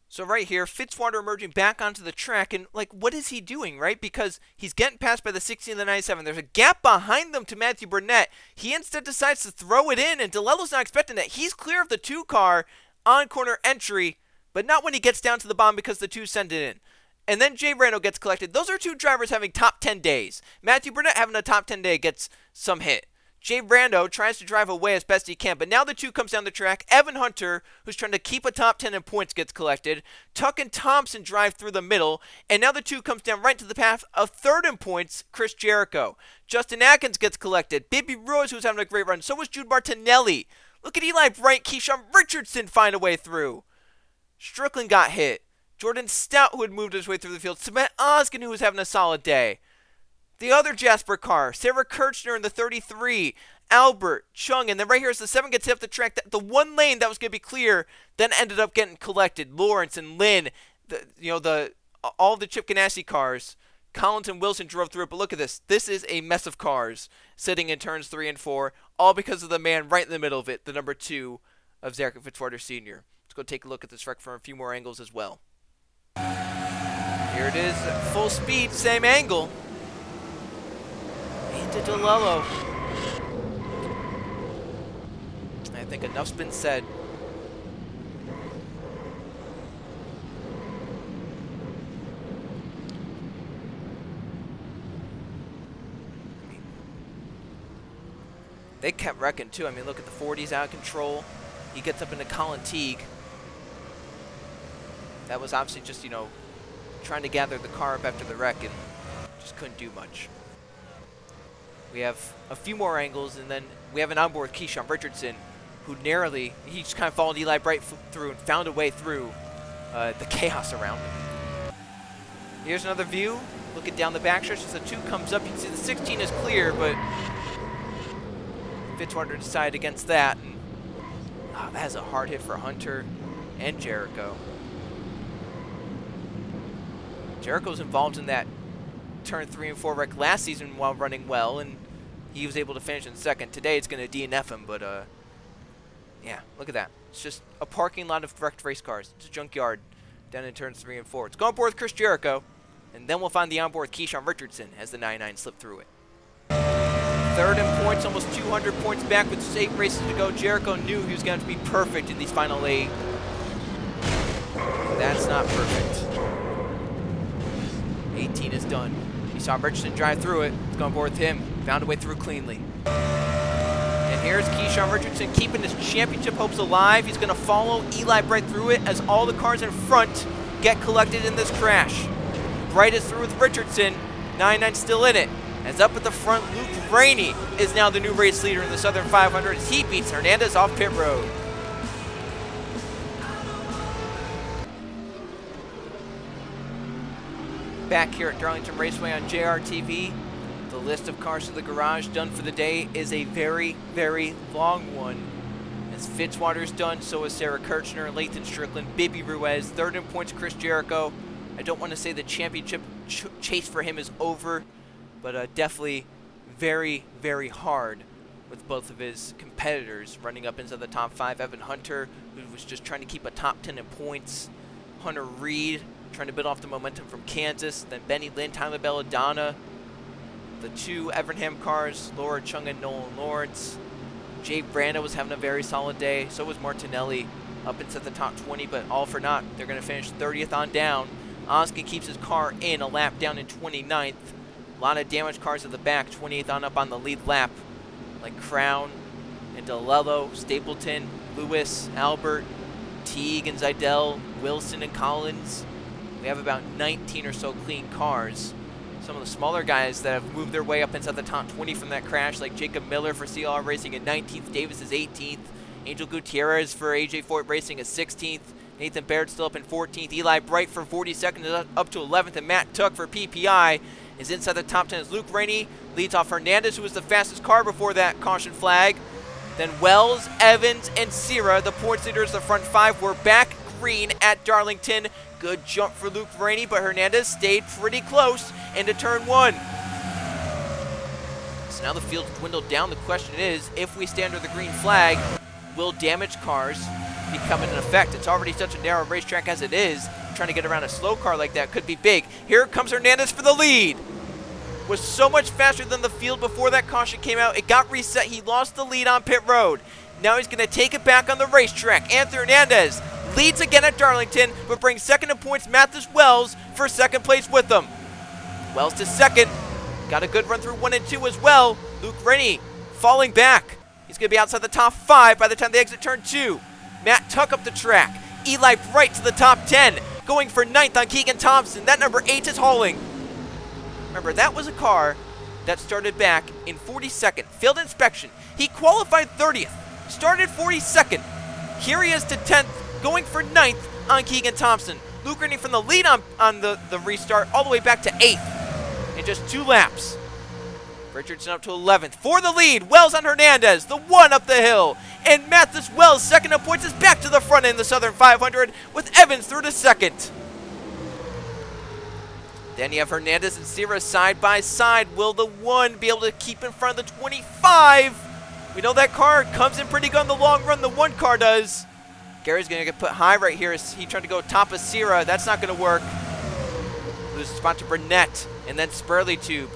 So right here, Fitzwater emerging back onto the track, and like, what is he doing, right? Because he's getting passed by the 16 and the 97. There's a gap behind them to Matthew Burnett. He instead decides to throw it in, and DeLello's not expecting that. He's clear of the 2 car on corner entry, but not when he gets down to the bottom because the 2 send it in. And then Jay Rando gets collected. Those are 2 drivers having top 10 days. Matthew Burnett having a top 10 day gets some hit. Jay Brando tries to drive away as best he can, but now the 2 comes down the track. Evan Hunter, who's trying to keep a top 10 in points, gets collected. Tuck and Thompson drive through the middle, and now the 2 comes down right to the path of 3rd in points, Chris Jericho. Justin Atkins gets collected. Bibby Ruiz, who's having a great run. So was Jude Martinelli. Look at Eli Bright, Keyshawn Richardson find a way through. Strickland got hit. Jordan Stout, who had moved his way through the field. Cement Oskin, who was having a solid day. The other Jasper car, Sarah Kirchner in the 33, Albert, Chung, and then right here as the 7 gets hit up the track, the one lane that was going to be clear then ended up getting collected. Lawrence and Lynn, all the Chip Ganassi cars, Collins and Wilson drove through it, but look at this. This is a mess of cars sitting in turns 3 and 4, all because of the man right in the middle of it, the number 2 of Zarek Fitzwater Sr. Let's go take a look at this wreck from a few more angles as well. Here it is, full speed, same angle. Into DeLello. I think enough's been said. They kept wrecking too. I mean, look at the 40s out of control. He gets up into Colin Teague. That was obviously just, trying to gather the car up after the wreck and just couldn't do much. We have a few more angles, and then we have an onboard Keyshawn Richardson, who narrowly, he just kind of followed Eli Bright through and found a way through the chaos around him. Here's another view, looking down the backstretch as the 2 comes up. You can see the 16 is clear, but Fitzwater decided against that. And, that is a hard hit for Hunter and Jericho. Jericho's involved in that turn 3 and 4 wreck last season while running well, and he was able to finish in 2nd. Today it's going to DNF him, but yeah, look at that. It's just a parking lot of wrecked race cars. It's a junkyard down in turns 3 and 4. Let's go on board with Chris Jericho, and then we'll find the onboard Keyshawn Richardson as the 99 slipped through it. 3rd in points, almost 200 points back with 8 races to go. Jericho knew he was going to be perfect in these final 8. That's not perfect. 18 is done. You saw Richardson drive through it. Let's go on board with him. Found a way through cleanly. And here's Keyshawn Richardson keeping his championship hopes alive. He's going to follow Eli Bright through it as all the cars in front get collected in this crash. Bright is through with Richardson. 99 still in it. As up at the front, Luke Rainey is now the new race leader in the Southern 500 as he beats Hernandez off pit road. Back here at Darlington Raceway on JRTV, the list of cars to the garage done for the day is a very, very long one. As Fitzwater's done, so is Sarah Kirchner, Lathan Strickland, Bibby Ruiz, 3rd in points Chris Jericho. I don't want to say the championship chase for him is over, but definitely very, very hard with both of his competitors running up into the top 5. Evan Hunter, who was just trying to keep a top 10 in points. Hunter Reed, trying to build off the momentum from Kansas. Then Benny Lynn, Tyler Belladonna. The 2 Evernham cars, Laura Chung and Nolan Lawrence. Jay Brando was having a very solid day. So was Martinelli up into the top 20, but all for naught. They're going to finish 30th on down. Oskin keeps his car in, a lap down in 29th. A lot of damaged cars at the back, 28th on up on the lead lap. Like Crown and DeLello, Stapleton, Lewis, Albert, Teague and Zidell, Wilson and Collins. We have about 19 or so clean cars. Some of the smaller guys that have moved their way up inside the top 20 from that crash, like Jacob Miller for CLR Racing in 19th, Davis is 18th, Angel Gutierrez for AJ Foyt Racing is 16th, Nathan Baird still up in 14th, Eli Bright for 42nd is up to 11th, and Matt Tuck for PPI is inside the top 10 as Luke Rainey leads off Hernandez, who was the fastest car before that caution flag. Then Wells, Evans, and Sierra, the points leaders, the front 5, were back green at Darlington. Good jump for Luke Rainey, but Hernandez stayed pretty close into turn 1. So now the field's dwindled down. The question is, if we stay under the green flag, will damaged cars be coming in effect? It's already such a narrow racetrack as it is. Trying to get around a slow car like that could be big. Here comes Hernandez for the lead. Was so much faster than the field before that caution came out. It got reset. He lost the lead on pit road. Now he's going to take it back on the racetrack. Anthony Hernandez leads again at Darlington, but brings 2nd in points Mathis Wells for 2nd place with them. Wells to 2nd. Got a good run through 1 and 2 as well. Luke Rainey falling back. He's going to be outside the top 5 by the time they exit turn 2. Matt Tuck up the track. Eli Bright to the top 10, going for 9th on Keegan Thompson. That number 8 is hauling. Remember, that was a car that started back in 42nd, failed inspection. He qualified 30th, started 42nd. Here he is to 10th, going for 9th on Keegan Thompson. Luke Rennie from the lead on the restart all the way back to 8th in just 2 laps. Richardson up to 11th for the lead. Wells on Hernandez, the 1 up the hill. And Mathis Wells, second in points, is back to the front in the Southern 500 with Evans through to second. Then you have Hernandez and Sierra side by side. Will the 1 be able to keep in front of the 25? We know that car comes in pretty good on the long run. The 1 car does. Gary's going to get put high right here as he tried to go top of Sierra. That's not going to work. Loses spot to Burnett and then Spurley Tube.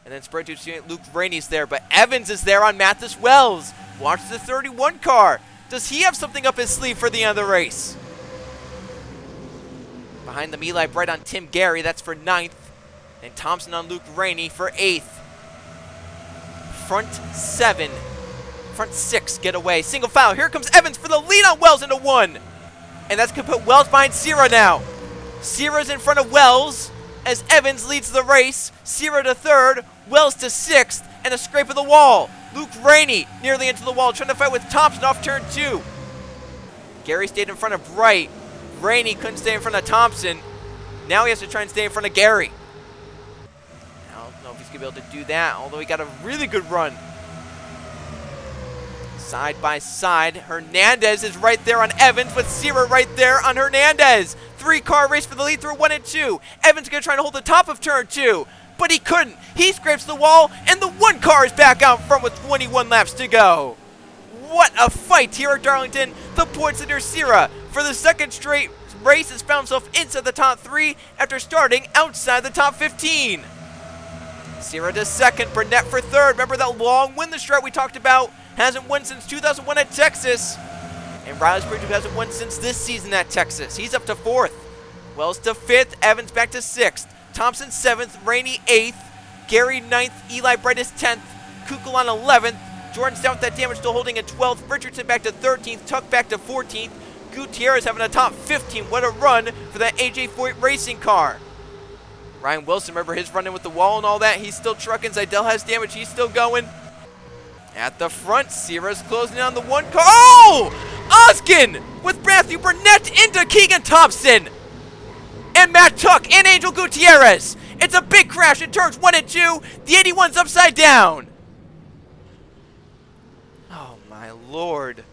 And then Spurley Tube, Luke Rainey's there. But Evans is there on Mathis Wells. Watch the 31 car. Does he have something up his sleeve for the end of the race? Behind them, Eli Bright on Tim Gary. That's for 9th. And Thompson on Luke Rainey for 8th. Front 7. Front 6 get away. Single foul. Here comes Evans for the lead on Wells into 1. And that's going to put Wells behind Sierra now. Sierra's in front of Wells as Evans leads the race. Sierra to 3rd. Wells to 6th. And a scrape of the wall. Luke Rainey nearly into the wall, trying to fight with Thompson off turn 2. Gary stayed in front of Bright. Rainey couldn't stay in front of Thompson. Now he has to try and stay in front of Gary. I don't know if he's going to be able to do that, although he got a really good run. Side by side, Hernandez is right there on Evans with Sierra right there on Hernandez. 3-car race for the lead through 1 and 2. Evans going to try to hold the top of turn 2, but he couldn't. He scrapes the wall, and the 1 car is back out front with 21 laps to go. What a fight here at Darlington. The points leader Sierra for the 2nd straight race has found himself inside the top 3 after starting outside the top 15. Sierra to 2nd, Burnett for 3rd. Remember that long win the strat we talked about? Hasn't won since 2001 at Texas. And Riley Spurgeon hasn't won since this season at Texas. He's up to 4th. Wells to 5th, Evans back to 6th. Thompson 7th, Rainey 8th, Gary 9th, Eli Bright is 10th, Kukulon 11th, Jordan's down with that damage, still holding at 12th, Richardson back to 13th, Tuck back to 14th, Gutierrez having a top 15. What a run for that AJ Foyt racing car. Ryan Wilson, remember his running with the wall and all that, he's still trucking. Zidell has damage, he's still going. At the front, Sierra's closing on the 1 car. Oh! Oskin with Matthew Burnett into Keegan Thompson. And Matt Tuck and Angel Gutierrez. It's a big crash in turns 1 and 2. The 81's upside down. Oh my lord.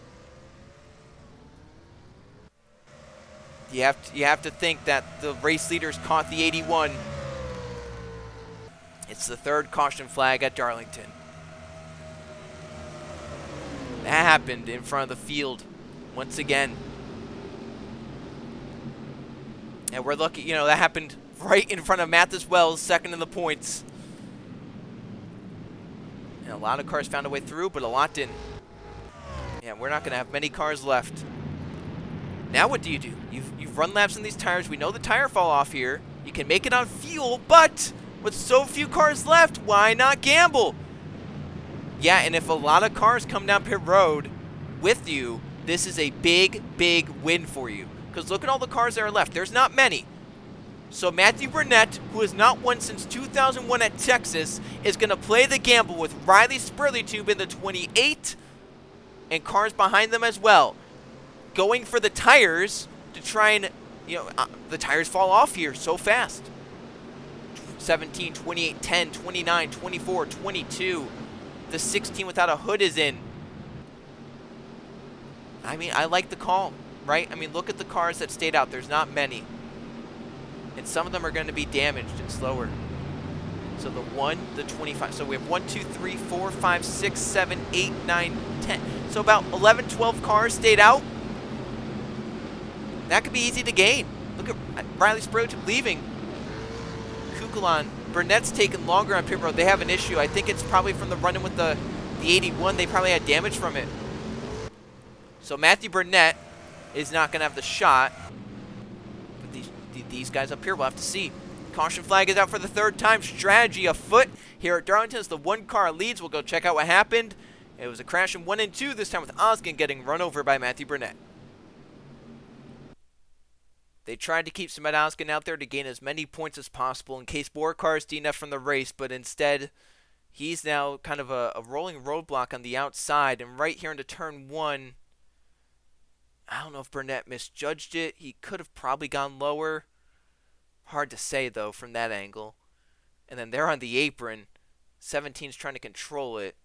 You have to think that the race leaders caught the 81. It's the 3rd caution flag at Darlington. That happened in front of the field once again. And we're lucky, you know, that happened right in front of Mathis Wells, 2nd in the points. And a lot of cars found a way through, but a lot didn't. Yeah, we're not going to have many cars left. Now what do? You've run laps on these tires. We know the tire fall off here. You can make it on fuel, but with so few cars left, why not gamble? Yeah, and if a lot of cars come down pit road with you, this is a big, big win for you. Because look at all the cars that are left. There's not many. So Matthew Burnett, who has not won since 2001 at Texas, is going to play the gamble with Riley Spurley Tube in the 28 and cars behind them as well. Going for the tires to try and, you know, the tires fall off here so fast. 17, 28, 10, 29, 24, 22. The 16 without a hood is in. I mean, I like the call, right? I mean, look at the cars that stayed out. There's not many. And some of them are going to be damaged and slower. So the 1, the 25. So we have 1, 2, 3, 4, 5, 6, 7, 8, 9, 10. So about 11, 12 cars stayed out. That could be easy to gain. Look at Riley Spurgeon leaving. Kukulon. Burnett's taken longer on pit road. They have an issue. I think it's probably from the run-in with the 81. They probably had damage from it. So Matthew Burnett is not going to have the shot. But these guys up here, we'll have to see. Caution flag is out for the 3rd time. Strategy afoot here at Darlington as the 1 car leads. We'll go check out what happened. It was a crash in 1 and 2, this time with Oskin getting run over by Matthew Burnett. They tried to keep Smed Oskin out there to gain as many points as possible in case more cars DNF from the race, but instead, he's now kind of a rolling roadblock on the outside, and right here into turn 1, I don't know if Burnett misjudged it. He could have probably gone lower. Hard to say, though, from that angle. And then they're on the apron. 17's trying to control it.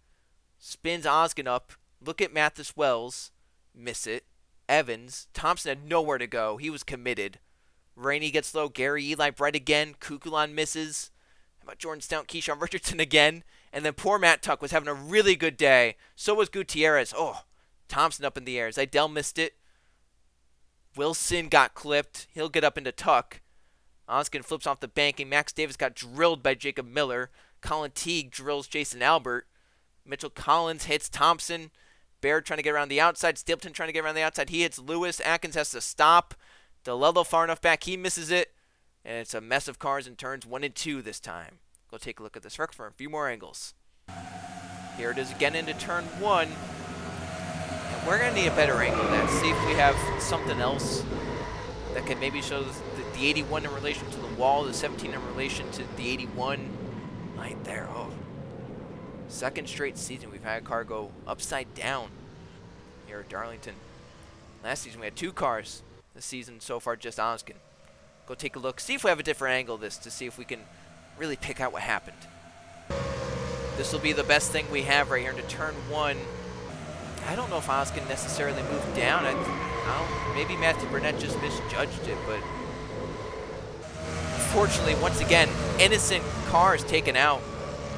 Spins Oskin up. Look at Mathis Wells. Miss it. Evans. Thompson had nowhere to go. He was committed. Rainey gets low. Gary Eli Bright again. Kukulon misses. How about Jordan Stout? Keyshawn Richardson again. And then poor Matt Tuck was having a really good day. So was Gutierrez. Oh, Thompson up in the air. Zidell missed it. Wilson got clipped. He'll get up into Tuck. Oskin flips off the banking. Max Davis got drilled by Jacob Miller. Colin Teague drills Jason Albert. Mitchell Collins hits Thompson. Baird trying to get around the outside. Stapleton trying to get around the outside. He hits Lewis. Atkins has to stop. DeLello far enough back. He misses it. And it's a mess of cars in turns 1 and 2 this time. Go take a look at this record for a few more angles. Here it is again into turn 1. And we're going to need a better angle of that. See if we have something else that can maybe show the 81 in relation to the wall, the 17 in relation to the 81. Right there. Oh. Second straight season we've had a car go upside down here at Darlington. Last season we had 2 cars. This season so far just Oskin. Go take a look. See if we have a different angle of this to see if we can really pick out what happened. This will be the best thing we have right here into turn 1. I don't know if Oskin necessarily moved down. Maybe Matthew Burnett just misjudged it, but unfortunately, once again, innocent cars taken out.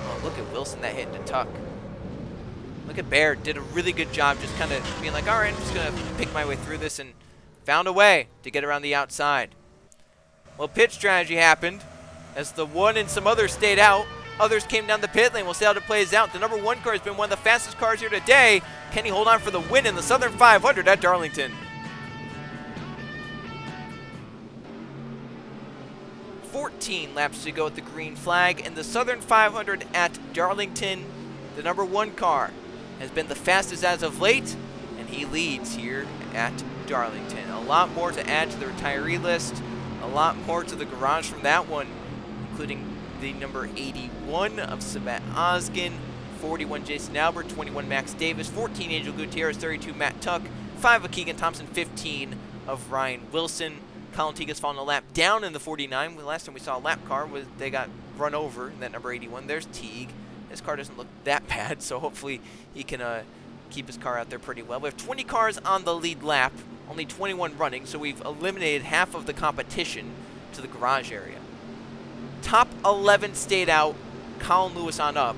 Oh, look at Wilson that hit into Tuck. Look at Baird, did a really good job just kind of being like, all right, I'm just going to pick my way through this, and found a way to get around the outside. Well, pit strategy happened as the 1 and some others stayed out. Others came down the pit lane. We'll see how it plays out. The number 1 car has been one of the fastest cars here today. Can he hold on for the win in the Southern 500 at Darlington? 14 laps to go with the green flag in the Southern 500 at Darlington. The number 1 car has been the fastest as of late, and he leads here at Darlington. A lot more to add to the retiree list. A lot more to the garage from that one, including the number 81 of Sabat Oskin, 41 Jason Albert, 21 Max Davis, 14 Angel Gutierrez, 32 Matt Tuck, 5 of Keegan Thompson, 15 of Ryan Wilson. Colin Teague has fallen a lap down in the 49. The last time we saw a lap car was they got run over in that number 81. There's Teague. His car doesn't look that bad, so hopefully he can keep his car out there pretty well. We have 20 cars on the lead lap, only 21 running, so we've eliminated half of the competition to the garage area. Top 11 stayed out. Colin Lewis on up.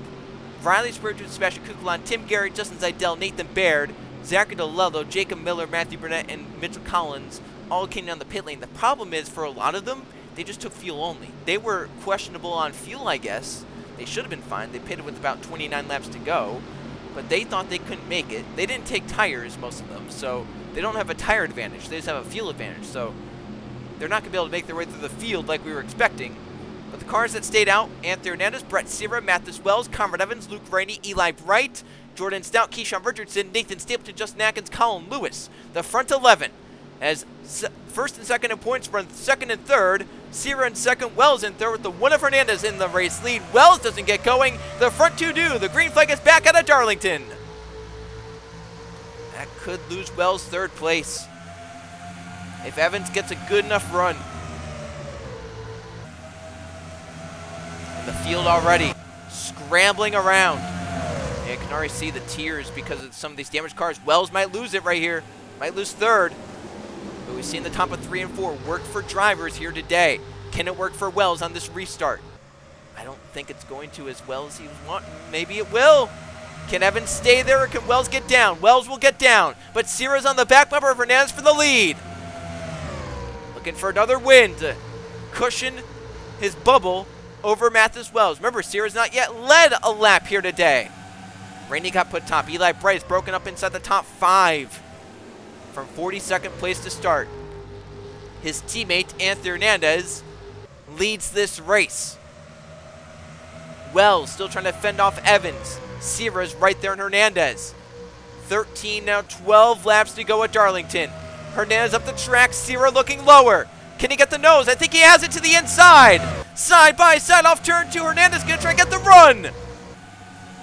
Riley Spurgeon, Sebastian Kukulon, Tim Garrett, Justin Zidell, Nathan Baird, Zachary DeLello, Jacob Miller, Matthew Burnett, and Mitchell Collins all came down the pit lane. The problem is, for a lot of them, they just took fuel only. They were questionable on fuel, I guess. They should have been fine. They pitted with about 29 laps to go, but they thought they couldn't make it. They didn't take tires, most of them, so they don't have a tire advantage. They just have a fuel advantage, so they're not going to be able to make their way through the field like we were expecting. But the cars that stayed out, Anthony Hernandez, Brett Sierra, Mathis Wells, Conrad Evans, Luke Rainey, Eli Bright, Jordan Stout, Keyshawn Richardson, Nathan Stapleton, Justin Atkins, Colin Lewis. The front 11, as first and second in points, run second and third. Sierra in second, Wells in third with the 1 of Hernandez in the race lead. Wells doesn't get going. The front 2 do. The green flag is back out of Darlington. That could lose Wells third place if Evans gets a good enough run. In the field already, scrambling around. You can already see the tears because of some of these damaged cars. Wells might lose it right here. Might lose third. But we've seen the top of 3 and 4 work for drivers here today. Can it work for Wells on this restart? I don't think it's going to as well as he was wanting. Maybe it will. Can Evans stay there or can Wells get down? Wells will get down. But Sierra's on the back bumper of Hernandez for the lead. Looking for another win to cushion his bubble over Mathis Wells. Remember, Sierra's not yet led a lap here today. Rainey got put top. Eli Bright is broken up inside the top 5 from 42nd place to start. His teammate, Anthony Hernandez, leads this race. Wells still trying to fend off Evans. Sierra's right there in Hernandez. 13, now 12 laps to go at Darlington. Hernandez up the track, Sierra looking lower. Can he get the nose? I think he has it to the inside. Side by side off turn 2. Hernandez gonna try and get the run.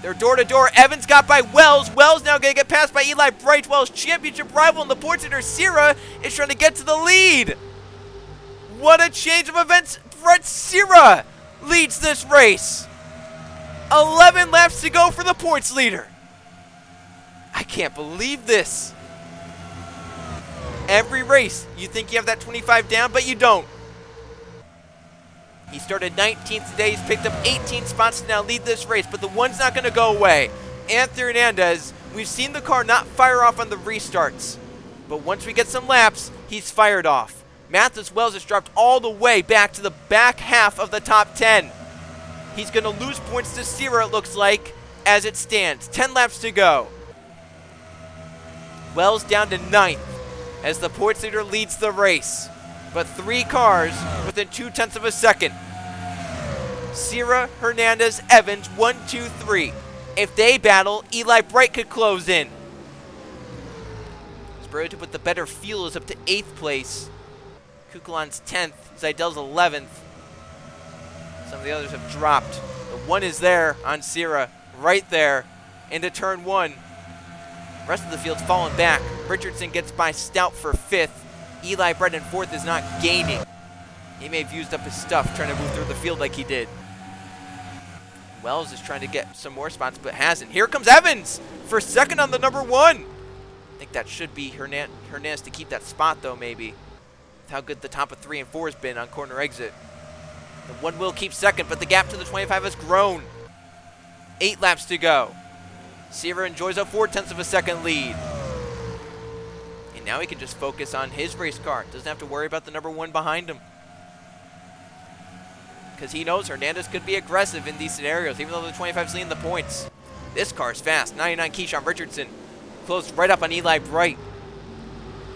They're door to door. Evans got by Wells. Wells now gonna get passed by Eli Bright. Wells championship rival in the points leader. Sierra is trying to get to the lead. What a change of events. Brett Sierra leads this race. 11 laps to go for the points leader. I can't believe this. Every race, you think you have that 25 down, but you don't. He started 19th today. He's picked up 18 spots to now lead this race, but the one's not going to go away. Anthony Hernandez, we've seen the car not fire off on the restarts, but once we get some laps, he's fired off. Mathis Wells has dropped all the way back to the back half of the top 10. He's going to lose points to Sierra, it looks like, as it stands. 10 laps to go. Wells down to 9th as the points leader leads the race, but 3 cars within 0.2 of a second. Sierra, Hernandez, Evans, 1, 2, 3. If they battle, Eli Bright could close in. Sperry with the better fuel is up to 8th place. Kukulon's 10th, Zeidel's 11th. Some of the others have dropped. The 1 is there on Sierra, right there, into turn 1. The rest of the field's fallen back. Richardson gets by Stout for 5th. Eli Bright in 4th is not gaining. He may have used up his stuff trying to move through the field like he did. Wells is trying to get some more spots, but hasn't. Here comes Evans for 2nd on the number 1. I think that should be Hernandez to keep that spot, though, maybe. With how good the top of 3 and 4 has been on corner exit. The 1 will keep 2nd, but the gap to the 25 has grown. 8 laps to go. Sierra enjoys a 0.4 of a second lead. And now he can just focus on his race car. Doesn't have to worry about the number 1 behind him. Because he knows Hernandez could be aggressive in these scenarios, even though the 25's leading the points. This car is fast. 99 Keyshawn Richardson closed right up on Eli Bright.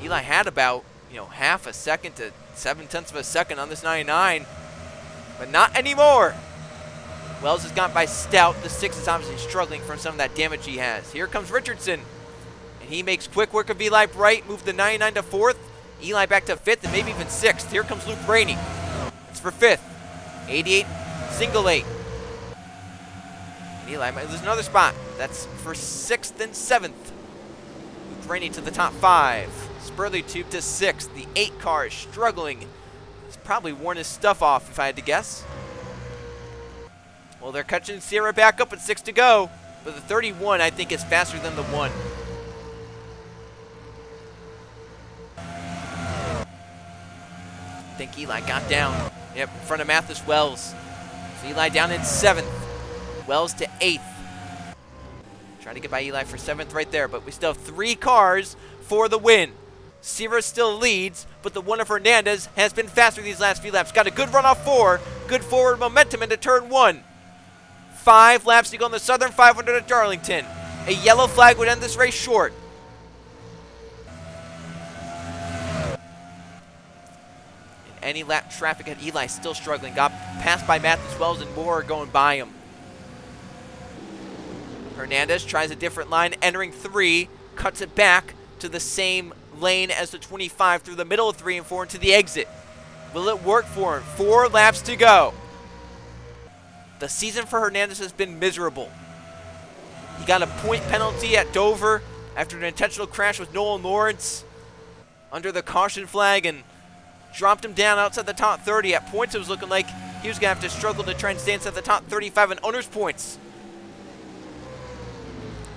Eli had about, half a second to 0.7 of a second on this 99, but not anymore. Wells has gone by Stout. The 6 is obviously struggling from some of that damage he has. Here comes Richardson, and he makes quick work of Eli Bright. Moved the 99 to 4th. Eli back to 5th and maybe even 6th. Here comes Luke Rainey. It's for 5th. 88, single 8. Eli might lose another spot. That's for 6th and 7th. Luke Rainey to the top 5. Spurley tube to 6th. The 8 car is struggling. He's probably worn his stuff off, if I had to guess. Well, they're catching Sierra back up at 6 to go, but the 31, I think, is faster than the 1. I think Eli got down. Yep, in front of Mathis Wells. So Eli down in 7th. Wells to 8th. Trying to get by Eli for 7th right there, but we still have 3 cars for the win. Sierra still leads, but the 1 of Hernandez has been faster these last few laps. Got a good run off 4, good forward momentum into turn 1. 5 laps to go on the Southern 500 at Darlington. A yellow flag would end this race short. In any lap traffic at Eli still struggling. Got passed by Mathis Wells and Moore going by him. Hernandez tries a different line, entering 3, cuts it back to the same lane as the 25 through the middle of 3 and 4 into the exit. Will it work for him? 4 laps to go. The season for Hernandez has been miserable. He got a point penalty at Dover after an intentional crash with Nolan Lawrence under the caution flag and dropped him down outside the top 30. At points, it was looking like he was going to have to struggle to try and stay inside the top 35 in owner's points.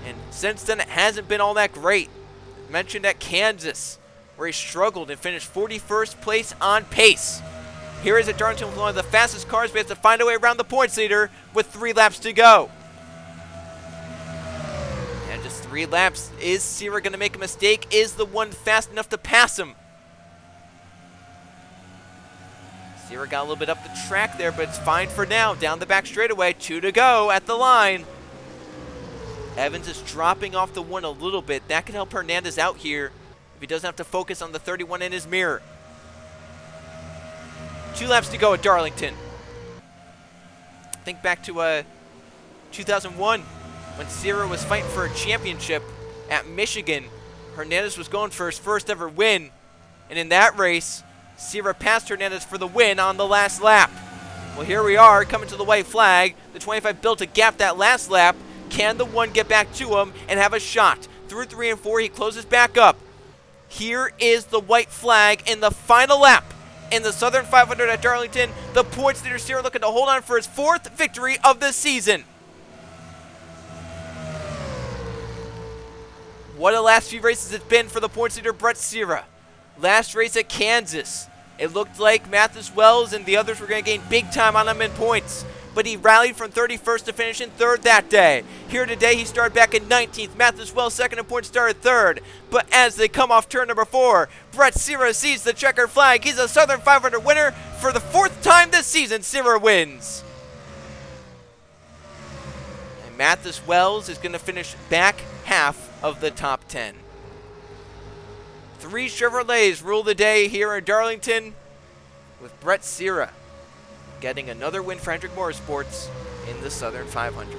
And since then, it hasn't been all that great. Mentioned at Kansas, where he struggled and finished 41st place on pace. Here is at Darlington with one of the fastest cars, but he has to find a way around the points leader with 3 laps to go. And just 3 laps. Is Sierra going to make a mistake? Is the 1 fast enough to pass him? Sierra got a little bit up the track there, but it's fine for now. Down the back straightaway, 2 to go at the line. Evans is dropping off the 1 a little bit. That could help Hernandez out here if he doesn't have to focus on the 31 in his mirror. 2 laps to go at Darlington. Think back to 2001. when Sierra was fighting for a championship at Michigan. Hernandez was going for his first ever win, and in that race, Sierra passed Hernandez for the win on the last lap. Well, here we are coming to the white flag. The 25 built a gap that last lap. Can the 1 get back to him and have a shot? Through 3 and 4, he closes back up. Here is the white flag in the final lap in the Southern 500 at Darlington. The points leader Sierra looking to hold on for his 4th victory of the season. What a last few races it's been for the points leader Brett Sierra. Last race at Kansas, it looked like Mathis Wells and the others were going to gain big time on him in points, but he rallied from 31st to finish in 3rd that day. Here today, he started back in 19th. Mathis Wells, 2nd in points, started 3rd. But as they come off turn number 4, Brett Sierra sees the checkered flag. He's a Southern 500 winner for the 4th time this season. Sierra wins. And Mathis Wells is going to finish back half of the top 10. 3 Chevrolets rule the day here in Darlington, with Brett Sierra getting another win for Hendrick Motorsports in the Southern 500.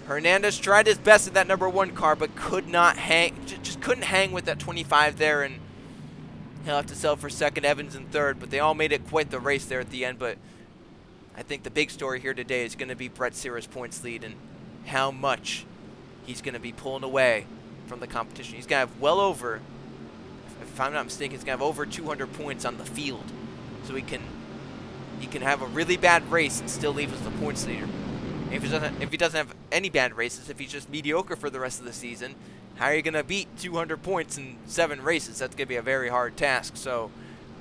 Hernandez tried his best in that number 1 car, but could not hang, just couldn't hang with that 25 there, and he'll have to sell for 2nd, Evans in 3rd, but they all made it quite the race there at the end. But I think the big story here today is going to be Brett Sierra's points lead and how much he's going to be pulling away from the competition. He's going to have well over, if I'm not mistaken, he's going to have over 200 points on the field. So he can have a really bad race and still leave as the points leader. And if he doesn't have any bad races, if he's just mediocre for the rest of the season, how are you going to beat 200 points in 7 races? That's going to be a very hard task. So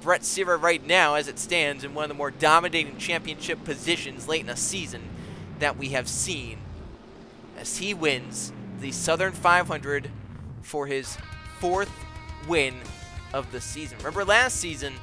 Brett Sierra right now, as it stands, in one of the more dominating championship positions late in a season that we have seen, as he wins the Southern 500 for his 4th win of the season. Remember last season,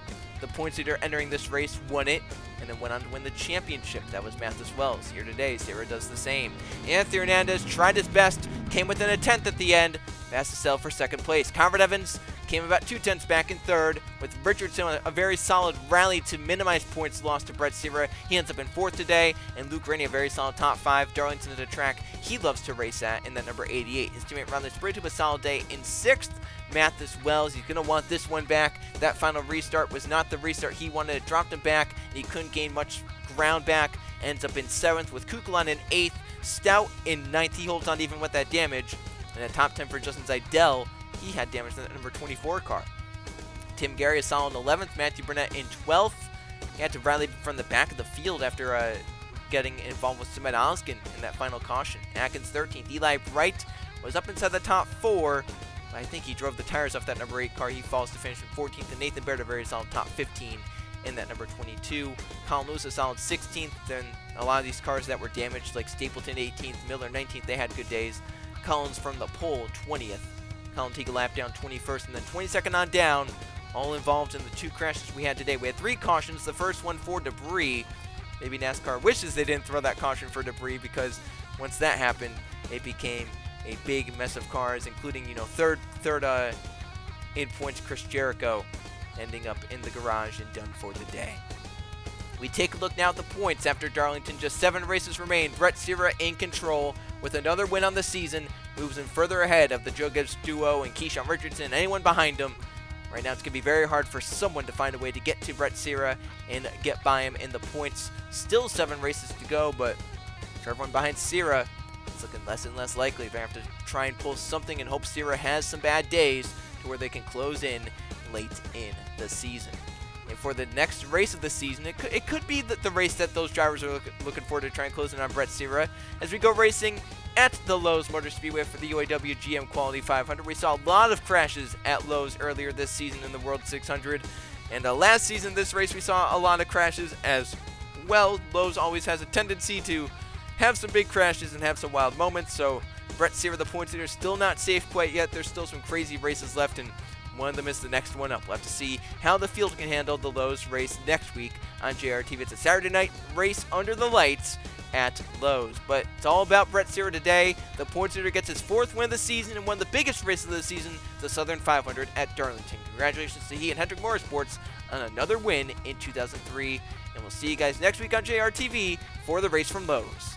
the points leader entering this race won it and then went on to win the championship. That was Mathis Wells. Here today, Sierra does the same. Anthony Hernandez tried his best, came within a 10th at the end, has to sell for 2nd place. Conrad Evans came about 2/10 back in 3rd, with Richardson a very solid rally to minimize points lost to Brett Sierra. He ends up in 4th today, and Luke Rainey a very solid top 5. Darlington is a track he loves to race at in that number 88. His teammate Ron Spraytube a solid day in 6th. Mathis Wells, he's going to want this one back. That final restart was not the restart he wanted. It dropped him back, and he couldn't gain much ground back. Ends up in 7th with Kukulon in 8th. Stout in 9th. He holds on even with that damage. And a top 10 for Justin Zeidel. He had damage in that number 24 car. Tim Gary is solid in 11th. Matthew Burnett in 12th. He had to rally from the back of the field after getting involved with Sumit Oskin in that final caution. Atkins 13th. Eli Bright was up inside the top 4. I think he drove the tires off that number 8 car. He falls to finish in 14th. And Nathan Baird a very solid top 15 in that number 22. Colin Lewis a solid 16th. Then a lot of these cars that were damaged, like Stapleton 18th, Miller 19th, they had good days. Collins from the pole 20th. Colin Teague a lap down 21st, and then 22nd on down, all involved in the 2 crashes we had today. We had 3 cautions, the first one for debris. Maybe NASCAR wishes they didn't throw that caution for debris, because once that happened, it became a big mess of cars, including, third in points Chris Jericho ending up in the garage and done for the day. We take a look now at the points after Darlington. Just 7 races remain. Brett Sierra in control with another win on the season. Moves him further ahead of the Joe Gibbs duo and Keyshawn Richardson and anyone behind him. Right now it's going to be very hard for someone to find a way to get to Brett Sierra and get by him in the points. Still 7 races to go, but for everyone behind Sierra, it's looking less and less likely. They have to try and pull something and hope Sierra has some bad days to where they can close in late in the season. And for the next race of the season, it could be the race that those drivers are looking forward to try and close in on Brett Sierra. As we go racing at the Lowe's Motor Speedway for the UAW GM Quality 500, we saw a lot of crashes at Lowe's earlier this season in the World 600. And last season, this race, we saw a lot of crashes as well. Lowe's always has a tendency to have some big crashes and have some wild moments. So Brett Sierra, the points leader, still not safe quite yet. There's still some crazy races left, and one of them is the next one up. We'll have to see how the field can handle the Lowe's race next week on JRTV. It's a Saturday night race under the lights at Lowe's. But it's all about Brett Sierra today. The points leader gets his 4th win of the season and one of the biggest races of the season, the Southern 500 at Darlington. Congratulations to he and Hendrick Motorsports on another win in 2003. And we'll see you guys next week on JRTV for the race from Lowe's.